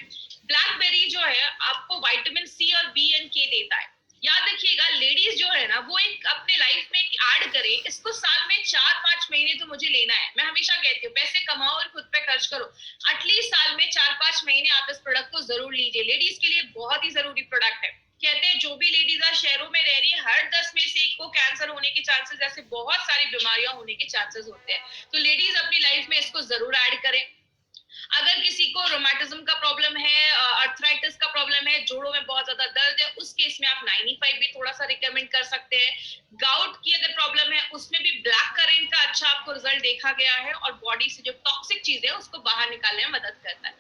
ब्लैकबेरी जो है, आपको विटामिन सी और बी एंड के देता है। याद रखिएगा, लेडीज जो है ना, वो एक अपने लाइफ में ऐड करें इसको, साल में 4-5 महीने तो मुझे लेना है। मैं हमेशा कहती हूँ, पैसे कमाओ और खुद पे खर्च करो। एटलीस्ट साल में 4-5 महीने आप इस प्रोडक्ट को जरूर लीजिए। लेडीज के लिए बहुत ही जरूरी प्रोडक्ट है। कहते हैं जो भी लेडीज शहरों में रह रही है, हर 10 में से एक को कैंसर होने के चांसेस, ऐसे बहुत सारी बीमारियां होने के चांसेस होते हैं। तो लेडीज अपनी लाइफ में इसको जरूर ऐड करें। अगर किसी को रोमेटिज्म का प्रॉब्लम है, अर्थराइटिस का प्रॉब्लम है, जोड़ों में बहुत ज्यादा दर्द है, उस केस में आप 95 भी थोड़ा सा रिकमेंड कर सकते हैं। गाउट की अगर प्रॉब्लम है, उसमें भी ब्लैक करेंट का अच्छा आपको रिजल्ट देखा गया है, और बॉडी से जो टॉक्सिक चीज है उसको बाहर निकालने में मदद करता है।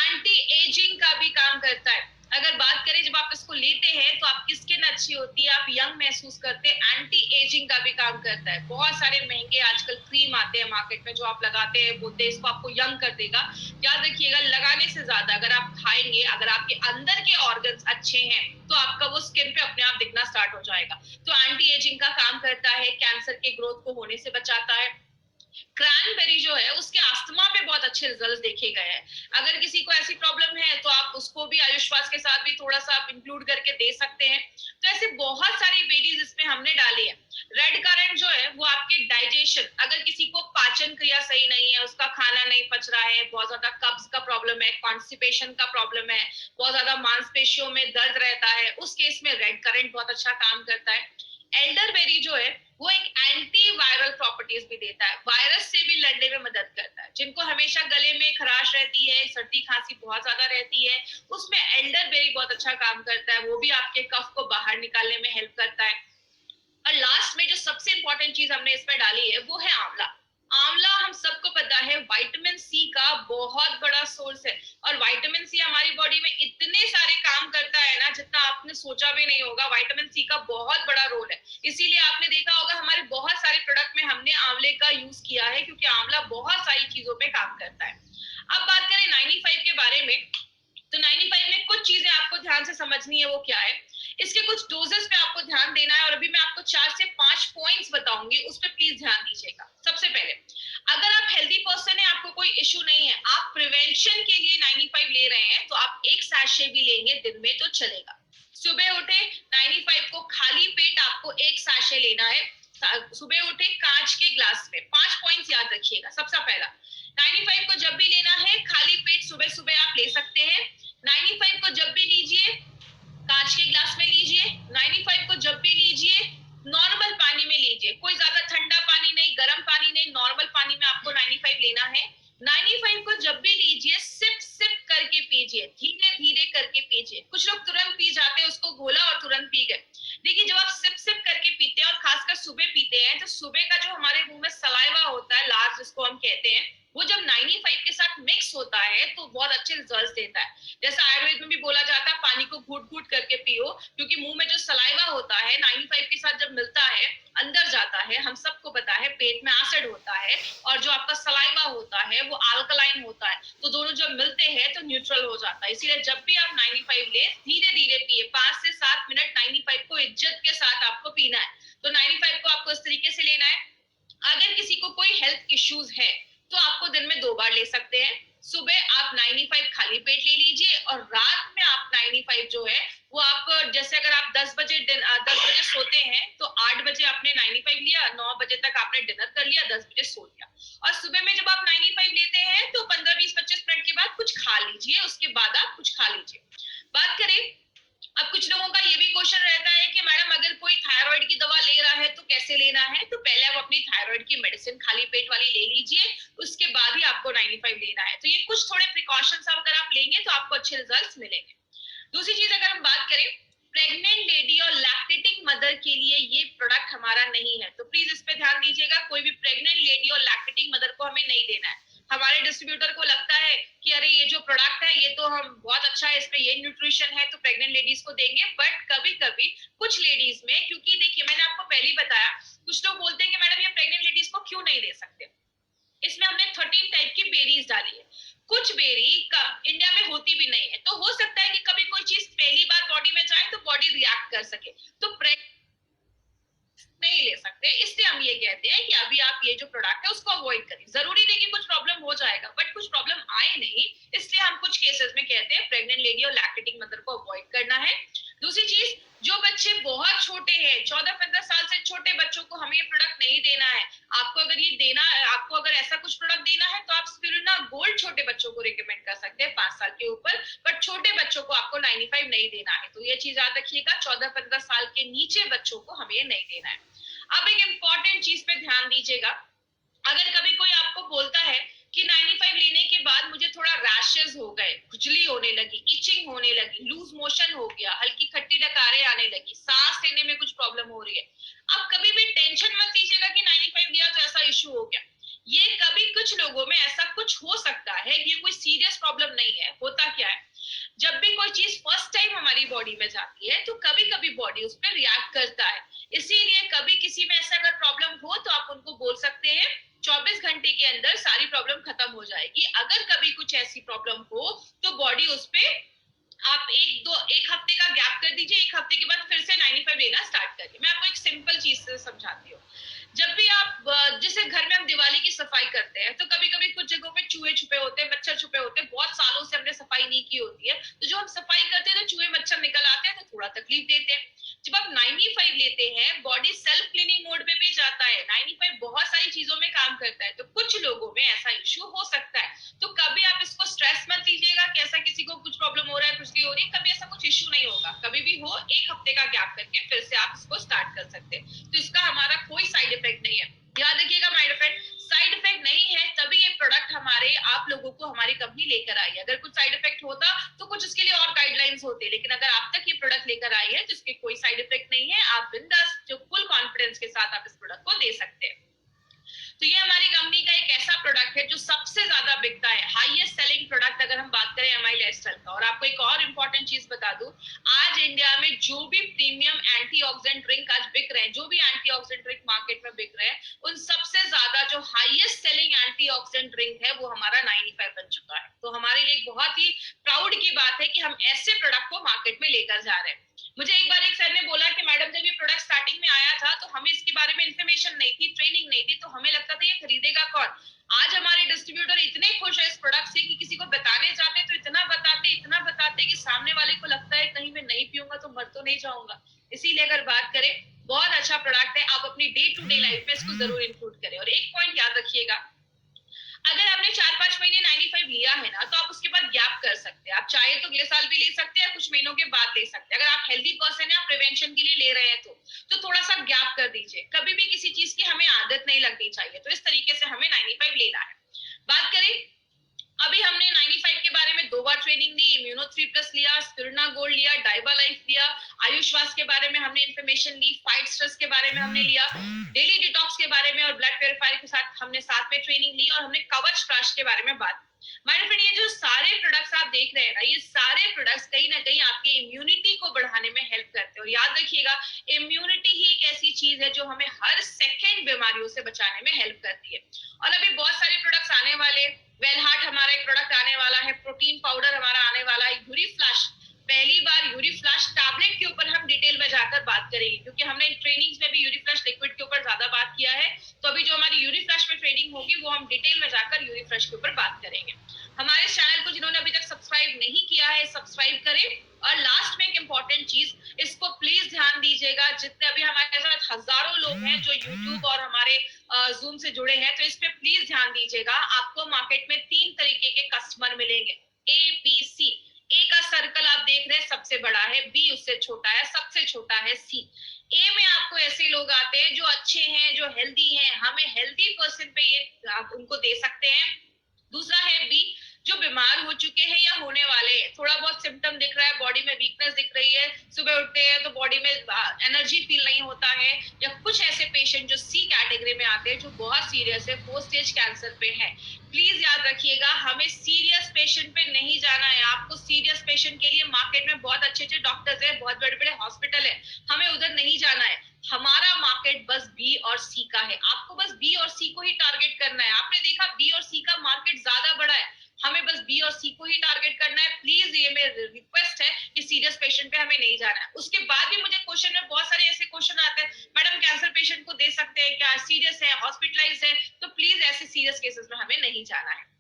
एंटी एजिंग का भी काम करता है। अगर बात करें, जब आप इसको लेते हैं तो आपकी स्किन अच्छी होती है, आप यंग महसूस करते हैं। एंटी एजिंग का भी काम करता है। बहुत सारे महंगे आजकल क्रीम आते हैं मार्केट में, जो आप लगाते हैं, बोलते हैं इसको आपको यंग कर देगा। याद रखिएगा, लगाने से ज्यादा अगर आप खाएंगे, अगर आपके अंदर के ऑर्गन्स अच्छे हैं, तो आपका वो स्किन पे अपने आप दिखना स्टार्ट हो जाएगा। तो एंटी एजिंग का काम करता है, कैंसर के ग्रोथ को होने से बचाता है। क्रैनबेरी जो है उसके अस्थमा पे बहुत अच्छे रिजल्ट्स देखे गए हैं। अगर किसी को ऐसी प्रॉब्लम है तो आप उसको भी आयुष्वास के साथ भी थोड़ा सा आप इंक्लूड करके दे सकते हैं। तो ऐसे बहुत सारी बेरीज इसमें हमने डाली है। रेड करंट जो है वो आपके डाइजेशन, अगर किसी को पाचन क्रिया सही नहीं है, उसका खाना नहीं पच रहा है, बहुत ज्यादा कब्ज का प्रॉब्लम है, कॉन्स्टिपेशन का प्रॉब्लम है, बहुत ज्यादा मांसपेशियों में दर्द रहता है, उस केस में रेड करंट बहुत अच्छा काम करता है। एल्डरबेरी जो है वो एक एंटी वायरल प्रॉपर्टीज भी देता है, वायरस से भी लड़ने में मदद करता है। जिनको हमेशा गले में खराश रहती है, सर्दी खांसी बहुत ज्यादा रहती है, उसमें एल्डरबेरी बहुत अच्छा काम करता है, वो भी आपके कफ को बाहर निकालने में हेल्प करता है। और लास्ट में जो सबसे इंपॉर्टेंट चीज हमने इसमें डाली है वो है आंवला। आंवला हम सबको पता है विटामिन सी का बहुत बड़ा सोर्स है, और विटामिन सी हमारी बॉडी में इतने सारे काम करता है ना जितना आपने सोचा भी नहीं होगा। विटामिन सी का बहुत बड़ा रोल है, इसीलिए आपने देखा होगा हमारे बहुत सारे प्रोडक्ट में हमने आंवले का यूज किया है, क्योंकि आंवला बहुत सारी चीजों पे काम करता है। अब बात करें 95 के बारे में, तो 95 में कुछ चीजें आपको ध्यान से समझनी है। वो क्या है, इसके कुछ डोजेस पे आपको ध्यान देना है, और अभी मैं आपको 4 से 5 पॉइंट्स बताऊंगी, उस पर प्लीज ध्यान दीजिएगा। सबसे पहले, अगर आप हेल्दी पर्सन है, आपको कोई इश्यू नहीं है, आप प्रिवेंशन के लिए 95 ले रहे हैं, तो आप एक सैशे भी लेंगे दिन में तो चलेगा। सुबह उठे 95 को खाली पेट आपको एक सैशे लेना है। सुबह उठे कांच के ग्लास में। 5 पॉइंट्स याद रखिएगा। सबसे पहला, 95 को जब भी लेना है खाली पेट सुबह सुबह आप ले सकते हैं। 95 को जब भी लीजिए कांच के ग्लास में लीजिए। 95 को जब भी लीजिए नॉर्मल पानी में लीजिए, कोई ज्यादा ठंडा पानी नहीं, गर्म पानी नहीं, नॉर्मल पानी में आपको 95 लेना है। 95 को जब भी लीजिए सिप सिप करके पीजिए, धीरे धीरे करके पीजिए। कुछ लोग तुरंत पी जाते हैं, उसको घोला और तुरंत पी गए। देखिए, जब आप सिप सिप करके पीते हैं और खासकर सुबह पीते हैं, तो सुबह का जो हमारे मुंह में सलाइवा होता है, लार जिसको हम कहते हैं, वो जब 95 के साथ मिक्स होता है तो बहुत अच्छे रिजल्ट्स देता है। जैसा आयुर्वेद में भी बोला जाता है पानी को घूट घूट करके पियो, क्योंकि मुंह में जो सलाइवा होता है 95 के साथ जब मिलता है अंदर जाता है, हम सबको पता है पेट में एसिड होता है, और जो आपका सलाइवा होता है वो अल्कलाइन होता है, तो दोनों जब मिलते हैं तो न्यूट्रल हो जाता है। इसीलिए जब भी आप 95 ले, धीरे धीरे पिए, 5 से 7 मिनट 95 को इज्जत के साथ आपको पीना है। तो 95 को आपको इस तरीके से लेना है। अगर किसी को कोई हेल्थ इश्यूज है तो आपको दिन में 2 बार ले सकते हैं। सुबह आप 95 खाली पेट ले लीजिए, और रात में आप 95 जो है वो आप, जैसे अगर आप 10 बजे सोते हैं तो 8 बजे आपने 95 लिया, 9 बजे तक आपने डिनर कर लिया, 10 बजे सो लिया। और सुबह में जब आप 95 लेते हैं तो 15 20 25 मिनट के बाद कुछ खा लीजिए, उसके बाद आप कुछ खा लीजिए। बात करें, अब कुछ लोगों का ये भी क्वेश्चन रहता है कि मैडम अगर कोई थायराइड की दवा ले रहा है तो कैसे लेना है, तो पहले आप अपनी थायराइड की मेडिसिन खाली पेट वाली ले लीजिए, उसके बाद ही आपको 95 लेना है। तो ये कुछ थोड़े प्रिकॉशंस अगर आप लेंगे तो आपको अच्छे रिजल्ट्स मिलेंगे। दूसरी चीज अगर हम बात करें, प्रेग्नेंट लेडी और लैक्टेटिंग मदर के लिए ये प्रोडक्ट हमारा नहीं है, तो प्लीज इस पे ध्यान दीजिएगा। कोई भी प्रेग्नेंट लेडी और लैक्टेटिंग मदर को हमें नहीं देना है। हमारे डिस्ट्रीब्यूटर को लगता है कि अरे ये जो प्रोडक्ट है ये तो हम बहुत अच्छा है, इसमें ये न्यूट्रिशन है, तो प्रेग्नेंट लेडीज को देंगे। बट कभी कभी कुछ लेडीज में, क्योंकि देखिए मैंने आपको पहले ही बताया, कुछ लोग बोलते हैं कि मैडम ये प्रेग्नेंट लेडीज को क्यों नहीं दे सकते। इसमें हमने 13 टाइप की बेरीज डाली है। कुछ बेरी इंडिया में होती भी नहीं है, तो हो सकता है कि कभी कोई चीज पहली बार बॉडी में जाए तो बॉडी रिएक्ट कर सके, तो नहीं ले सकते। इसलिए हम ये कहते हैं कि अभी आप ये जो प्रोडक्ट है उसको अवॉइड करें। जरूरी नहीं कि कुछ प्रॉब्लम हो जाएगा, बट कुछ प्रॉब्लम आए नहीं, इसलिए हम कुछ केसेस में कहते हैं प्रेग्नेंट लेडी और लैक्टेटिंग मदर को अवॉइड करना है। दूसरी चीज, जो बच्चे बहुत छोटे हैं, 14-15 साल से छोटे बच्चों को हमें ये प्रोडक्ट नहीं देना है। आपको अगर ये देना, आपको अगर ऐसा कुछ प्रोडक्ट देना है तो आप स्पिरुलिना गोल्ड छोटे बच्चों को रिकमेंड कर सकते हैं 5 साल के ऊपर, बट छोटे बच्चों को आपको 95 नहीं देना है। तो ये चीज याद रखिएगा, 14-15 साल के नीचे बच्चों को हमें ये नहीं देना है। अब एक इंपॉर्टेंट चीज पे ध्यान दीजिएगा, अगर कभी कोई आपको बोलता है कि 95 लेने के बाद मुझे थोड़ा रैशेस हो गए, खुजली होने लगी, इचिंग होने लगी, लूज मोशन हो गया, हल्की खट्टी डकारें आने लगी, सांस लेने में कुछ प्रॉब्लम हो रही है, अब कभी भी टेंशन मत लीजिएगा कि 95 लिया तो ऐसा इश्यू हो गया। ये कभी कुछ लोगों में ऐसा कुछ हो सकता है, ये कोई सीरियस प्रॉब्लम नहीं है। होता क्या है, जब भी कोई चीज फर्स्ट टाइम हमारी बॉडी में जाती है तो कभी कभी बॉडी उस पर रिएक्ट करता है। इसीलिए कभी किसी में ऐसा अगर प्रॉब्लम हो तो आप उनको बोल सकते हैं 24 घंटे के अंदर सारी प्रॉब्लम खत्म हो जाएगी। अगर कभी कुछ ऐसी प्रॉब्लम हो तो बॉडी उस पे, आप एक हफ्ते का गैप कर दीजिए, एक हफ्ते के बाद फिर से 95 लेना स्टार्ट करिए। मैं आपको एक सिंपल चीज से समझाती हूँ। जब भी आप जैसे घर में हम दिवाली की सफाई करते हैं तो कभी कभी कुछ जगहों पे चूहे छुपे होते हैं, मच्छर छुपे होते हैं, बहुत सालों से हमने सफाई नहीं की होती है, तो जो हम सफाई करते हैं तो चूहे मच्छर निकल आते हैं, तो थोड़ा तकलीफ देते हैं। जब आप 95 लेते हैं, बॉडी सेल्फ क्लीनिंग मोड में भी जाता है, 95 बहुत सारी चीजों में काम करता है, तो कुछ लोगों में ऐसा इश्यू हो सकता है। तो कभी आप इसको स्ट्रेस मत लीजिएगा कि ऐसा किसी को कुछ प्रॉब्लम हो रहा है, कुछ भी हो रही है, कभी ऐसा कुछ इश्यू नहीं होगा। कभी भी हो, एक हफ्ते का गैप करके फिर से आप इसको स्टार्ट कर सकते हैं, तो इसका हमारा कोई साइड इफेक्ट नहीं है। याद रखिएगा, साइड इफेक्ट नहीं है तभी ये प्रोडक्ट हमारे आप लोगों को हमारी कंपनी लेकर आई है। अगर कुछ साइड इफेक्ट होता तो कुछ उसके लिए और गाइडलाइंस होते, लेकिन अगर आप तक ये प्रोडक्ट लेकर आई है तो इसके कोई साइड इफेक्ट नहीं है। आप बिंदास जो फुल कॉन्फिडेंस के साथ आप इस प्रोडक्ट को दे सकते हैं। तो ये हमारी कंपनी का एक ऐसा प्रोडक्ट है जो सबसे ज्यादा बिकता है, हाईएस्ट सेलिंग प्रोडक्ट अगर हम बात करें एमआई लाइफस्टाइल का। और आपको एक और इंपॉर्टेंट चीज बता दूं, आज इंडिया में जो भी प्रीमियम एंटीऑक्सीडेंट ड्रिंक आज बिक रहे हैं, जो भी एंटीऑक्सीडेंट ड्रिंक मार्केट में बिक रहे हैं, उन सबसे ज्यादा जो हाईएस्ट सेलिंग एंटीऑक्सीडेंट ड्रिंक है वो हमारा 95 बन चुका है। तो हमारे लिए बहुत ही प्राउड की बात है कि हम ऐसे प्रोडक्ट को मार्केट में लेकर जा रहे हैं। मुझे एक बार एक सर ने बोला कि मैडम जब ये प्रोडक्ट स्टार्टिंग में आया था तो हमें इसके बारे में इन्फॉर्मेशन नहीं थी, ट्रेनिंग नहीं थी, तो हमें लगता था ये खरीदेगा कौन। आज हमारे डिस्ट्रीब्यूटर इतने खुश है इस प्रोडक्ट से कि किसी को बताने जाते तो इतना बताते कि सामने वाले को लगता है कहीं मैं नहीं पीऊंगा तो मर तो नहीं जाऊंगा। इसीलिए अगर बात करें, बहुत अच्छा प्रोडक्ट है, आप अपनी डे टू डे लाइफ में इसको जरूर इंक्लूड करें। और एक पॉइंट याद रखिएगा, अगर आपने 4-5 महीने 95 लिया है ना, तो आप उसके बाद गैप कर सकते हैं। आप चाहे तो अगले साल भी ले सकते हैं, कुछ महीनों के बाद ले सकते हैं। अगर आप हेल्दी पर्सन है, आप प्रिवेंशन के लिए ले रहे हैं तो थोड़ा सा गैप कर दीजिए। कभी भी किसी चीज की हमें आदत नहीं लगनी चाहिए, तो इस तरीके से हमें 95 लेना है। बात करें, अभी हमने 95 के बारे में 2 बार ट्रेनिंग दी, इम्यूनो 3+ लिया, स्पिरुलिना गोल्ड लिया, डाइवा लाइफ लिया, आयुष्वास के बारे में हमने इन्फॉर्मेशन ली, फाइट स्ट्रेस के बारे में हमने लिया, डेली डिटॉक्स के बारे में और ब्लड प्यूरिफायर के साथ हमने साथ में ट्रेनिंग ली, और हमने कवच फ्लाश के बारे में बात। माय फ्रेंड, ये जो सारे प्रोडक्ट्स आप देख रहे हैं ना, ये सारे प्रोडक्ट्स कहीं ना कहीं आपकी इम्यूनिटी को बढ़ाने में हेल्प करते हैं। और याद रखिएगा, इम्यूनिटी ही एक ऐसी चीज है जो हमें हर सेकेंड बीमारियों से बचाने में हेल्प करती है। और अभी बहुत सारे प्रोडक्ट्स आने वाले, वेल हार्ट हमारा एक प्रोडक्ट आने वाला है, प्रोटीन पाउडर हमारा आने वाला है, यूरी फ्लैश, पहली बार यूरी फ्लैश टैबलेट के ऊपर हम डिटेल में जाकर बात करेंगे, क्योंकि हमने ट्रेनिंग्स में भी यूरी फ्लैश लिक्विड के ऊपर ज्यादा बात किया है। तो अभी जो हमारी यूरी फ्लैश में ट्रेनिंग होगी वो हम डिटेल में जाकर यूरी फ्लैश के ऊपर बात करेंगे। हमारे चैनल को जिन्होंने अभी तक सब्सक्राइब नहीं किया है, सब्सक्राइब करें। और लास्ट में एक इंपॉर्टेंट चीज, इसको प्लीज ध्यान दीजिएगा, जितने अभी हमारे साथ हजारों लोग हैं जो यूट्यूब और हमारे जूम से जुड़े हैं, तो इस पे प्लीज ध्यान दीजिएगा। आपको मार्केट में 3 तरीके के कस्टमर मिलेंगे, ए बी सी। ए का सर्कल आप देख रहे हैं सबसे बड़ा है, बी उससे छोटा है, सबसे छोटा है सी। ए में आपको ऐसे लोग आते हैं जो अच्छे हैं, जो हेल्दी हैं, हमें हेल्दी पर्सन पे ये आप उनको दे सकते हैं। दूसरा है बी, जो बीमार हो चुके हैं या होने वाले हैं, थोड़ा बहुत सिम्टम दिख रहा है, बॉडी में वीकनेस दिख रही है, सुबह उठते हैं तो बॉडी में एनर्जी फील नहीं होता है, या कुछ ऐसे पेशेंट जो सी कैटेगरी में आते हैं जो बहुत सीरियस है, 4 स्टेज कैंसर पे है। प्लीज याद रखिएगा, हमें सीरियस पेशेंट पे नहीं जाना है। आपको सीरियस पेशेंट के लिए मार्केट में बहुत अच्छे अच्छे डॉक्टर्स हैं, बहुत बड़े बड़े हॉस्पिटल है, हमें उधर नहीं जाना है। हमारा मार्केट बस बी और सी का है, आपको बस बी और सी को ही टारगेट करना है। आपने देखा बी और सी का मार्केट ज्यादा बड़ा है, हमें बस बी और सी को ही टारगेट करना है। प्लीज ये मेरी रिक्वेस्ट है कि सीरियस पेशेंट पे हमें नहीं जाना है। उसके बाद भी मुझे क्वेश्चन में बहुत सारे ऐसे क्वेश्चन आते हैं, मैडम कैंसर पेशेंट को दे सकते हैं क्या, सीरियस है, हॉस्पिटलाइज है, तो प्लीज ऐसे सीरियस केसेस में हमें नहीं जाना है।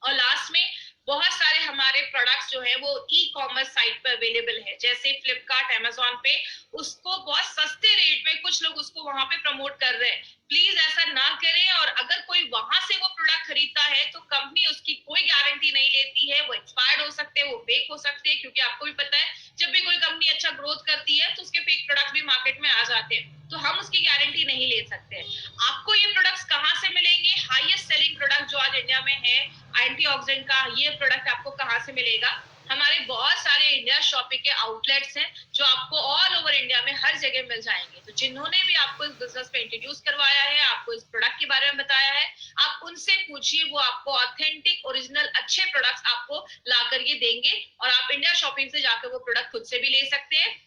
और लास्ट में, बहुत सारे हमारे प्रोडक्ट्स जो है वो ई कॉमर्स साइट पे अवेलेबल है, जैसे फ्लिपकार्ट, अमेजोन पे, उसको बहुत सस्ते रेट में कुछ लोग उसको वहां पे प्रमोट कर रहे हैं। प्लीज ऐसा ना करें, और अगर कोई वहां से वो प्रोडक्ट खरीदता है तो कंपनी उसकी कोई गारंटी नहीं लेती है, वो एक्सपायर्ड हो सकते हैं, वो फेक हो सकते हैं, क्योंकि आपको भी पता है जब भी कोई कंपनी अच्छा ग्रोथ करती है तो उसके फेक प्रोडक्ट भी मार्केट में आ जाते हैं, तो हम उसकी गारंटी नहीं ले सकते। आपको ये प्रोडक्ट्स कहाँ से मिलेंगे? हाईएस्ट सेलिंग प्रोडक्ट जो आज इंडिया में है एंटीऑक्सीडेंट का, ये प्रोडक्ट आपको कहाँ से मिलेगा? हमारे बहुत सारे इंडिया शॉपिंग के आउटलेट्स हैं जो आपको ऑल ओवर इंडिया में हर जगह मिल जाएंगे। तो जिन्होंने भी आपको इस बिजनेस पे इंट्रोड्यूस करवाया है, आपको इस प्रोडक्ट के बारे में बताया है, आप उनसे पूछिए, वो आपको ऑथेंटिक ओरिजिनल अच्छे प्रोडक्ट्स आपको ला कर ये देंगे, और आप इंडिया शॉपिंग से जाकर वो प्रोडक्ट खुद से भी ले सकते हैं।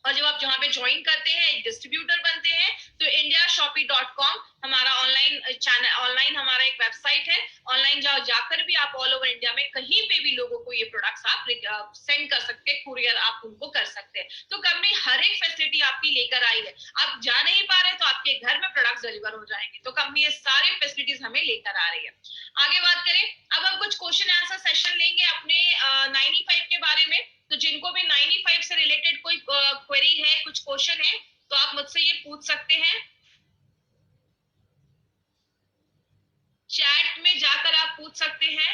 और जब आप जहाँ पे ज्वाइन करते हैं, एक डिस्ट्रीब्यूटर बनते हैं, तो indiashopee.com हमारा ऑनलाइन चैनल, ऑनलाइन हमारा एक वेबसाइट है। ऑनलाइन जाकर भी आप ऑल ओवर इंडिया में कहीं पे भी लोगों को ये प्रोडक्ट्स आप सेंड कर सकते हैं, कुरियर आप उनको कर सकते हैं। तो कंपनी हर एक फैसिलिटी आपकी लेकर आई है। आप जा नहीं पा रहे तो आपके घर में प्रोडक्ट्स डिलीवर हो जाएंगे। तो कंपनी ये सारे फैसिलिटीज हमें लेकर आ रही है। आगे बात करें, अब हम कुछ क्वेश्चन आंसर सेशन लेंगे अपने 95 के बारे में। तो जिनको भी 95 से रिलेटेड कोई क्वेरी है, कुछ क्वेश्चन है, तो आप मुझसे ये पूछ सकते हैं। चैट में जाकर आप पूछ सकते हैं।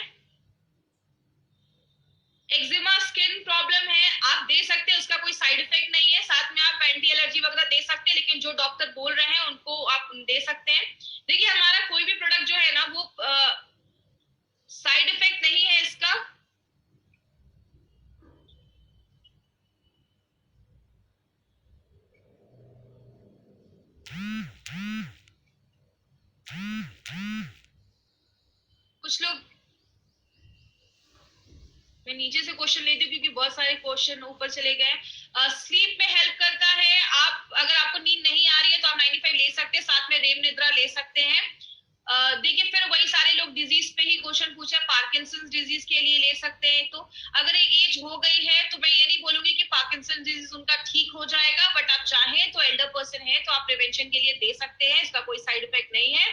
एक्जिमा स्किन प्रॉब्लम है, आप दे सकते हैं, उसका कोई साइड इफेक्ट नहीं है। साथ में आप एंटी एलर्जी वगैरह दे सकते हैं, लेकिन जो डॉक्टर बोल रहे हैं उनको आप दे सकते हैं। देखिए हमारा कोई भी प्रोडक्ट जो है ना, वो साइड इफेक्ट नहीं है इसका। कुछ लोग, मैं नीचे से क्वेश्चन लेती हूँ क्योंकि बहुत सारे क्वेश्चन ऊपर चले गए। स्लीप में हेल्प करता है। आप अगर आपको नींद नहीं आ रही है तो आप 95 ले सकते हैं, साथ में रेम निद्रा ले सकते हैं। देखिए फिर वही सारे लोग डिजीज पे ही क्वेश्चन पूछे, पार्किंसंस डिजीज के लिए ले सकते हैं। तो अगर एक एज हो गई है तो मैं ये नहीं बोलूंगी कि पार्किंसन डिजीज उनका ठीक हो जाएगा, बट आप चाहें तो एल्डर पर्सन है तो आप प्रिवेंशन के लिए दे सकते हैं, इसका कोई साइड इफेक्ट नहीं है।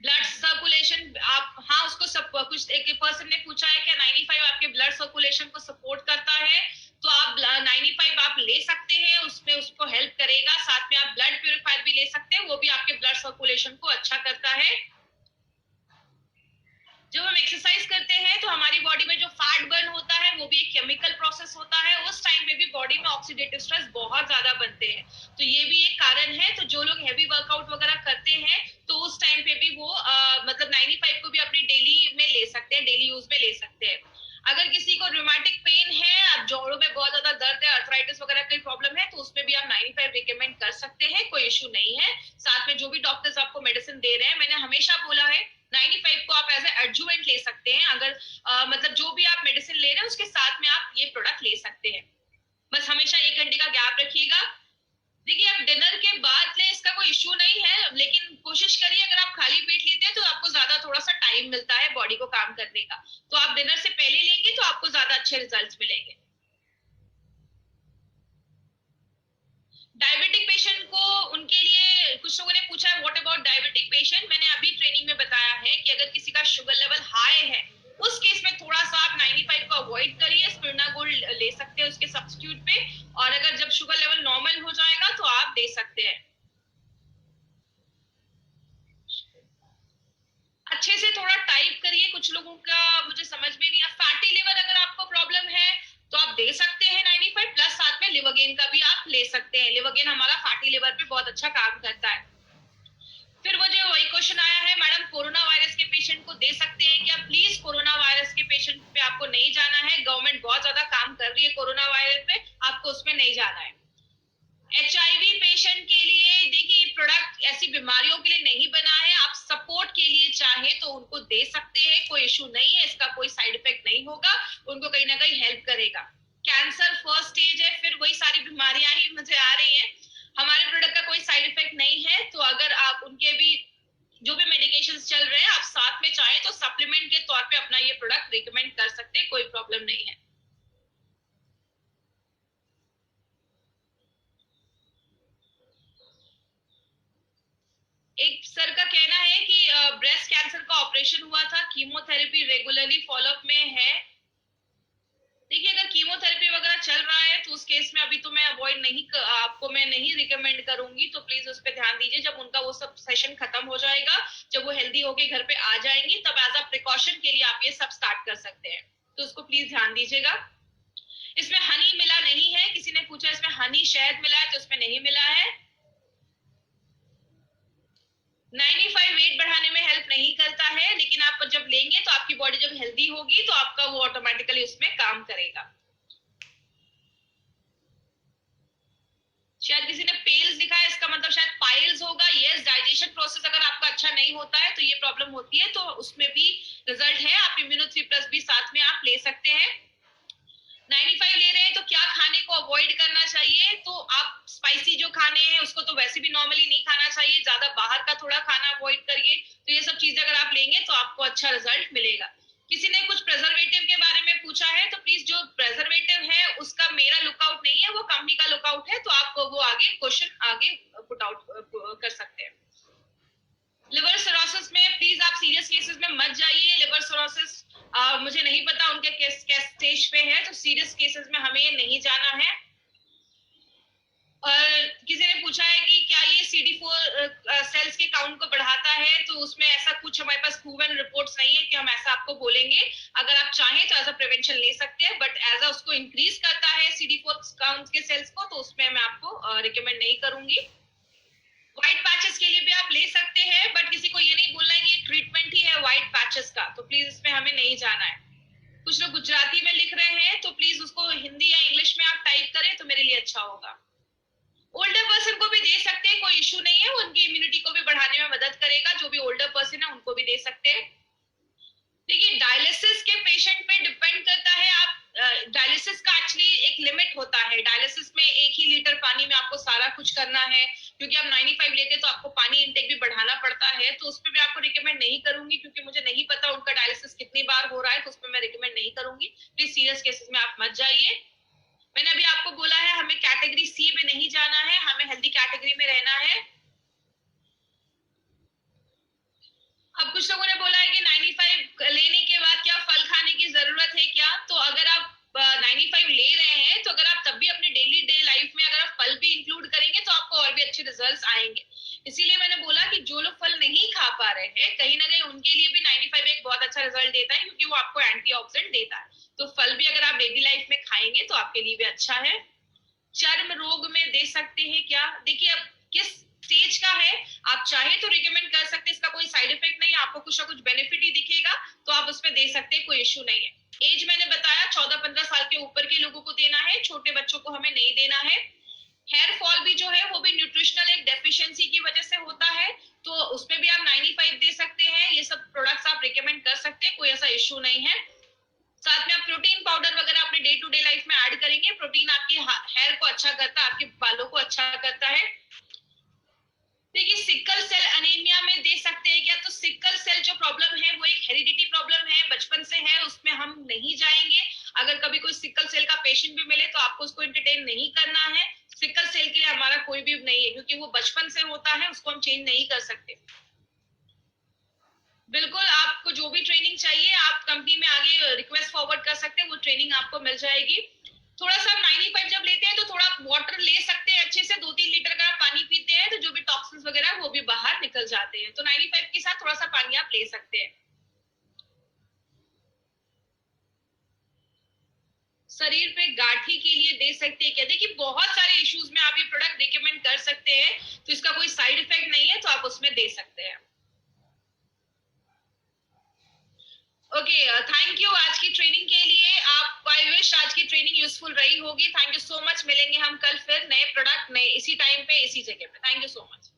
ब्लड सर्कुलेशन, आप हाँ उसको सब कुछ, एक पर्सन ने पूछा है कि 95 आपके ब्लड सर्कुलेशन को सपोर्ट करता है, तो आप 95 आप ले सकते हैं, उसमें उसको हेल्प करेगा। साथ में आप ब्लड प्यूरिफायर भी ले सकते हैं, वो भी आपके ब्लड सर्कुलेशन को अच्छा करता है। जब हम एक्सरसाइज करते हैं तो हमारी बॉडी में जो फैट बर्न होता है वो भी एक केमिकल प्रोसेस होता है। उस टाइम पे भी बॉडी में ऑक्सीडेटिव स्ट्रेस बहुत ज्यादा बनते हैं, तो ये भी एक कारण है। तो जो लोग हैवी वर्कआउट वगैरह करते हैं तो उस टाइम पे भी वो मतलब 95 को भी अपनी डेली में ले सकते हैं, डेली यूज में ले सकते हैं। अगर किसी को रूमेटिक पेन है, अब जोड़ों में बहुत ज्यादा दर्द है, अर्थराइटिस वगैरह की प्रॉब्लम है, तो उसमें भी आप 95 रिकमेंड कर सकते हैं, कोई इशू नहीं है। साथ में जो भी डॉक्टर्स आपको मेडिसिन दे रहे हैं, मैंने हमेशा बोला है 95 को आप एज ए एडजुवेंट ले सकते हैं। अगर मतलब जो भी आप मेडिसिन ले रहे हैं उसके साथ में आप ये प्रोडक्ट ले सकते हैं। बस हमेशा 1 घंटे का गैप रखिएगा। देखिए आप डिनर के बाद लें, इसका कोई इश्यू नहीं है, लेकिन कोशिश करिए अगर आप खाली पेट लेते हैं तो आपको ज्यादा थोड़ा सा टाइम मिलता है बॉडी को काम करने का। तो आप डिनर से पहले लेंगे तो आपको ज्यादा अच्छे रिजल्ट्स मिलेंगे। डायबिटिक पेशेंट को, उनके लिए कुछ लोगों ने पूछा है व्हाट अबाउट डायबिटिक पेशेंट। मैंने अभी ट्रेनिंग में बताया है कि अगर किसी का शुगर लेवल हाई है उस केस में थोड़ा सा आप 95 को अवॉइड करिए, स्पिरुलिना गोल्ड ले सकते हैं उसके सब्स्टिट्यूट पे। और अगर जब शुगर लेवल नॉर्मल हो जाएगा तो आप दे सकते हैं। अच्छे से थोड़ा टाइप करिए, कुछ लोगों का मुझे समझ में नहीं आ। फैटी लिवर अगर आपको प्रॉब्लम है तो आप दे सकते हैं 95 प्लस, साथ में लिवरगेन का भी आप ले सकते हैं। लिवरगेन हमारा फैटी लिवर पे बहुत अच्छा काम करता है। फिर मुझे वही क्वेश्चन आया है, मैडम कोरोना वायरस के पेशेंट को दे सकते हैं क्या? प्लीज कोरोना वायरस के पेशेंट पे आपको नहीं जाना है, गवर्नमेंट बहुत ज्यादा काम कर रही है कोरोना वायरस पे, आपको उसमें नहीं जाना है। HIV पेशेंट के लिए देखिए प्रोडक्ट ऐसी बीमारियों के लिए नहीं बना है, आप सपोर्ट के लिए चाहे तो उनको दे सकते हैं, कोई इशू नहीं है, इसका कोई साइड इफेक्ट नहीं होगा, उनको कहीं ना कहीं हेल्प करेगा। कैंसर फर्स्ट स्टेज है, फिर वही सारी बीमारियां ही मुझे आ रही हैं। हमारे प्रोडक्ट का कोई साइड इफेक्ट नहीं है, तो अगर आप उनके भी जो भी मेडिकेशंस चल रहे हैं आप साथ में चाहे तो सप्लीमेंट के तौर पे अपना ये प्रोडक्ट रिकमेंड कर सकते हैं, कोई प्रॉब्लम नहीं है। एक सर का कहना है कि ब्रेस्ट कैंसर का ऑपरेशन हुआ था, कीमोथेरेपी रेगुलरली फॉलोअप में है। देखिए अगर कीमोथेरेपी वगैरह चल रहा है तो उस केस में अभी तो मैं अवॉइड नहीं, आपको मैं नहीं रिकमेंड करूंगी, तो प्लीज उस पर ध्यान दीजिए। जब उनका वो सब सेशन खत्म हो जाएगा, जब वो हेल्दी होके घर पे आ जाएंगी, तब एज अ प्रिकॉशन के लिए आप ये सब स्टार्ट कर सकते हैं, तो उसको प्लीज ध्यान दीजिएगा। इसमें हनी मिला नहीं है, किसी ने पूछा इसमें हनी शहद मिला है, तो इसमें नहीं मिला है। 95 वेट बढ़ाने में हेल्प नहीं करता है, लेकिन आप जब लेंगे तो आपकी बॉडी जब हेल्दी होगी तो आपका वो ऑटोमेटिकली उसमें काम करेगा। शायद किसी ने पेल्स लिखा है, इसका मतलब शायद पाइल्स होगा। यस, डाइजेशन प्रोसेस अगर आपका अच्छा नहीं होता है तो ये प्रॉब्लम होती है, तो उसमें भी रिजल्ट है। आप इम्यूनो 3+ भी साथ में आप ले सकते हैं। 95 ले रहे हैं तो क्या खाने को अवॉइड अवॉइड करना चाहिए। तो आप स्पाइसी जो खाने हैं उसको तो वैसे भी नॉर्मली नहीं खाना चाहिए, ज्यादा बाहर का थोड़ा खाना अवॉइड करिए। तो ये सब चीजें अगर आप लेंगे तो आपको अच्छा रिजल्ट मिलेगा। किसी ने कुछ प्रेजर्वेटिव के बारे में पूछा है, तो प्लीज जो प्रेजर्वेटिव है उसका मेरा लुकआउट नहीं है, वो कंपनी का लुकआउट है, तो आप वो आगे क्वेश्चन आगे पुट आउट कर सकते हैं। लिवर सिरोसिस में प्लीज आप सीरियस केसेस में मत जाइए। लिवर सिरोसिस मुझे नहीं पता उनके किस स्टेज पे है, तो सीरियस केसेस में हमें नहीं जाना है। और किसी ने पूछा है कि क्या ये CD4 सेल्स के काउंट को बढ़ाता है, तो उसमें ऐसा कुछ हमारे पास प्रूवन रिपोर्ट्स नहीं है कि हम ऐसा आपको बोलेंगे। अगर आप चाहें तो एज अ प्रिवेंशन ले सकते हैं, बट एज अ उसको इंक्रीज करता है CD4 काउंट के सेल्स को, तो उसमें मैं आपको रिकमेंड नहीं करूंगी। व्हाइट पैचेस के लिए भी आप ले सकते हैं, बट किसी को ये नहीं बोलना है कि ये ट्रीटमेंट ही है व्हाइट पैचेस का, तो प्लीज इसमें हमें नहीं जाना है। कुछ लोग गुजराती में लिख रहे हैं, तो प्लीज उसको हिंदी या इंग्लिश में आप टाइप करें तो मेरे लिए अच्छा होगा। ओल्डर पर्सन को भी दे सकते हैं, कोई इशू नहीं है, वो उनकी इम्यूनिटी को भी बढ़ाने में मदद करेगा। जो भी ओल्डर पर्सन है उनको भी दे सकते हैं। देखिए, डायलिसिस के पेशेंट पे डिपेंड करता है। आप डायलिसिस का एक्चुअली एक लिमिट होता है। डायलिसिस में 1 ही लीटर पानी में आपको सारा कुछ करना है, क्योंकि आप 95 लेते तो आपको पानी इंटेक भी बढ़ाना पड़ता है। तो उस पर मैं आपको रिकमेंड नहीं करूंगी, क्योंकि मुझे नहीं पता उनका डायलिसिस कितनी बार हो रहा है, तो उस पर मैं रिकमेंड नहीं करूंगी। प्लीज सीरियस केसेस में आप मत जाइए। मैंने अभी आपको बोला है हमें कैटेगरी सी में नहीं जाना है, हमें हेल्दी कैटेगरी में रहना है। अब कुछ लोगों ने बोला है कि 95 लेने के बाद क्या फल खाने की जरूरत है क्या? तो अगर आप 95 ले रहे हैं, तो अगर आप तब भी अपने डेली डे लाइफ में अगर आप फल भी इंक्लूड करेंगे तो आपको और भी अच्छे रिजल्ट्स आएंगे। इसीलिए मैंने बोला कि जो लोग फल नहीं खा पा रहे हैं, कहीं ना कहीं उनके लिए भी 95 एक बहुत अच्छा रिजल्ट देता है, क्योंकि वो आपको एंटीऑक्सीडेंट देता है। तो फल भी अगर आप डेली लाइफ में खाएंगे तो आपके लिए भी अच्छा है। चर्म रोग में दे सकते हैं क्या? देखिए, अब किस स्टेज का है, आप चाहे तो रिकमेंड कर सकते हैं। इसका कोई साइड इफेक्ट नहीं है, आपको कुछ ना कुछ बेनिफिट ही दिखेगा, तो आप उसमें दे सकते हैं, कोई इश्यू नहीं है। एज मैंने बताया 14-15 साल के ऊपर के लोगों को देना है, छोटे बच्चों को हमें नहीं देना है। हेयर फॉल भी जो है वो भी न्यूट्रिशनल एक डेफिशिएंसी की वजह से होता है, तो उसमें भी आप 95 दे सकते हैं। ये सब प्रोडक्ट्स आप रिकमेंड कर सकते हैं, कोई ऐसा इश्यू नहीं है। साथ में आप प्रोटीन पाउडर वगैरह अपने डे टू डे लाइफ में ऐड करेंगे। प्रोटीन आपकी हेयर को अच्छा करता है, आपके बालों को अच्छा करता है। देखिए, सिकल सेल एनीमिया में दे सकते हैं क्या? तो सिकल सेल जो प्रॉब्लम है वो एक हेरिडिटी प्रॉब्लम है, बचपन से है, उसमें हम नहीं जाएंगे। अगर कभी कोई सिकल सेल का पेशेंट भी मिले तो आपको उसको एंटरटेन नहीं करना है। सिकल सेल के लिए हमारा कोई भी नहीं है, क्योंकि वो बचपन से होता है, उसको हम चेंज नहीं कर सकते। बिल्कुल, आपको जो भी ट्रेनिंग चाहिए आप कंपनी में आगे रिक्वेस्ट फॉरवर्ड कर सकते हैं, वो ट्रेनिंग आपको मिल जाएगी। थोड़ा सा 95 जब लेते हैं तो थोड़ा वाटर ले सकते हैं अच्छे से, 2-3 लीटर अगर आप पानी पीते हैं तो जो भी टॉक्सिन्स वगैरह वो भी बाहर निकल जाते हैं। तो 95 के साथ थोड़ा सा पानी आप ले सकते हैं। शरीर पे गांठी के लिए दे सकते हैं क्या? देखिए, बहुत सारे इश्यूज में आप ये प्रोडक्ट रिकमेंड कर सकते हैं, तो इसका कोई साइड इफेक्ट नहीं है, तो आप उसमें दे सकते हैं। ओके, थैंक यू आज की ट्रेनिंग के लिए। आप, आई विश आज की ट्रेनिंग यूजफुल रही होगी। Thank you so much. मिलेंगे हम कल फिर नए प्रोडक्ट नए इसी टाइम पे इसी जगह पे। Thank you so much.